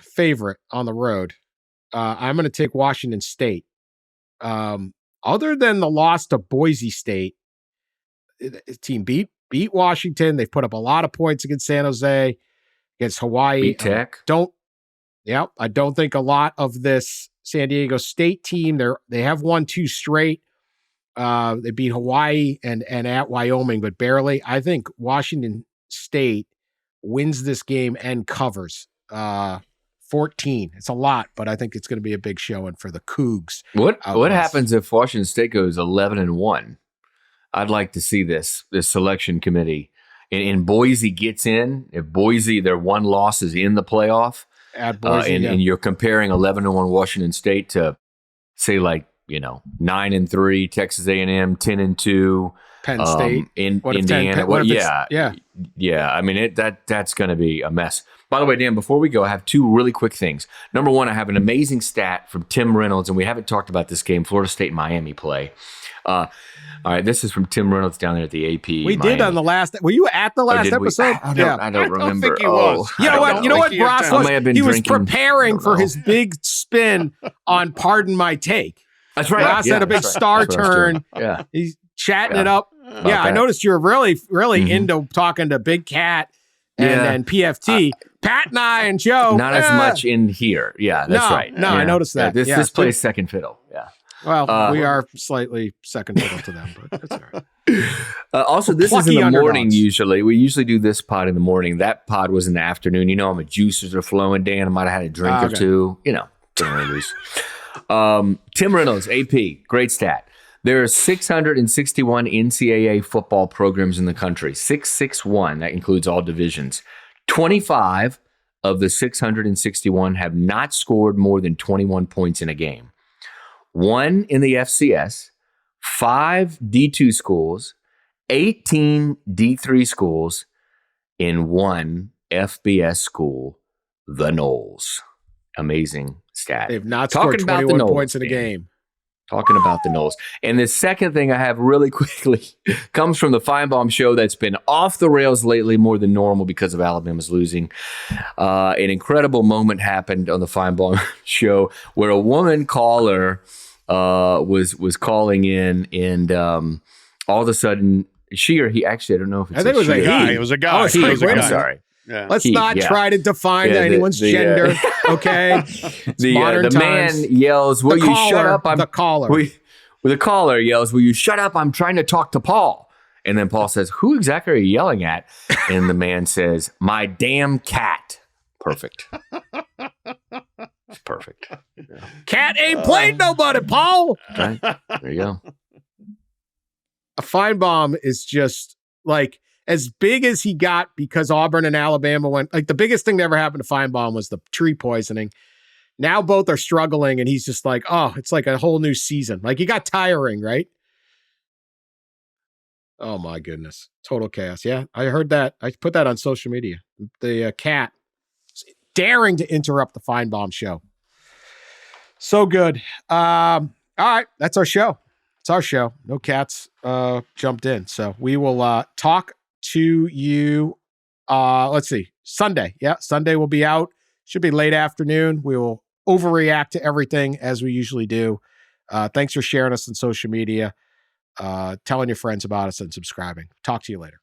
favorite on the road. I'm going to take Washington State. Other than the loss to Boise State, the team beat Washington. They've put up a lot of points against San Jose, against Hawaii. Beat Tech. I don't think a lot of this San Diego State team. They have won 2 straight. They beat Hawaii and at Wyoming, but barely. I think Washington State wins this game and covers 14. It's a lot, but I think it's going to be a big showing for the Cougs. What happens if Washington State goes 11-1? I'd like to see this selection committee. And Boise gets in. If Boise, their one loss is in the playoff, at Boise, and you're comparing 11-1 Washington State to, say, 9-3 Texas A&M, 10-2 Penn State, in Indiana. Yeah. I mean, that's going to be a mess. By the way, Dan, before we go, I have two really quick things. Number one, I have an amazing stat from Tim Reynolds, and we haven't talked about this game, Florida State and Miami play. All right, this is from Tim Reynolds down there at the AP. We did on the last. Were you at the last episode? I don't remember. Think he was. You know what? You know what? Ross was. He was preparing for his big spin on "Pardon My Take." That's right. Ross had a big star turn. Yeah, he's chatting it up. Yeah, I noticed you're really into talking to Big Cat and PFT. Pat and I and Joe. Not as much in here. Yeah, that's right. No, I noticed that. This plays second fiddle. Yeah. Well, we are slightly second fiddle to them, but that's all right. Also, this is in the morning usually. We usually do this pod in the morning. That pod was in the afternoon. You know, I'm a juicers are flowing, Dan. I might have had a drink or two. You know, Tim Reynolds, AP, great stat. There are 661 NCAA football programs in the country. 661. That includes all divisions. 25 of the 661 have not scored more than 21 points in a game. 1 in the FCS, 5 D2 schools, 18 D3 schools, in 1 FBS school, the Noles. Amazing stat. They've not scored 21 points in a game. Talking about the Noles. And the second thing I have really quickly comes from the Feinbaum show that's been off the rails lately more than normal because of Alabama's losing. An incredible moment happened on the Feinbaum show where a woman caller was calling in, and all of a sudden she or he, actually I don't know if it's I think it was a guy. It was a guy. I'm sorry. Yeah. Let's not try to define anyone's gender, okay? The man yells, "Will you shut up?" The caller. The caller yells, "Will you shut up? I'm trying to talk to Paul." And then Paul says, "Who exactly are you yelling at?" And the man says, "My damn cat." Perfect. Perfect. Cat ain't played nobody, Paul. Right. There you go. A Feinbaum is just like as big as he got because Auburn and Alabama went. Like the biggest thing that ever happened to Feinbaum was the tree poisoning. Now both are struggling, and he's just like, oh, it's like a whole new season. Like he got tiring, right? Oh my goodness, total chaos. Yeah, I heard that. I put that on social media. The cat daring to interrupt the Feinbaum show. So good. All right, that's our show. It's our show. No cats jumped in. So we will talk to you, let's see, Sunday. Yeah, Sunday will be out. Should be late afternoon. We will overreact to everything as we usually do. Thanks for sharing us on social media, telling your friends about us, and subscribing. Talk to you later.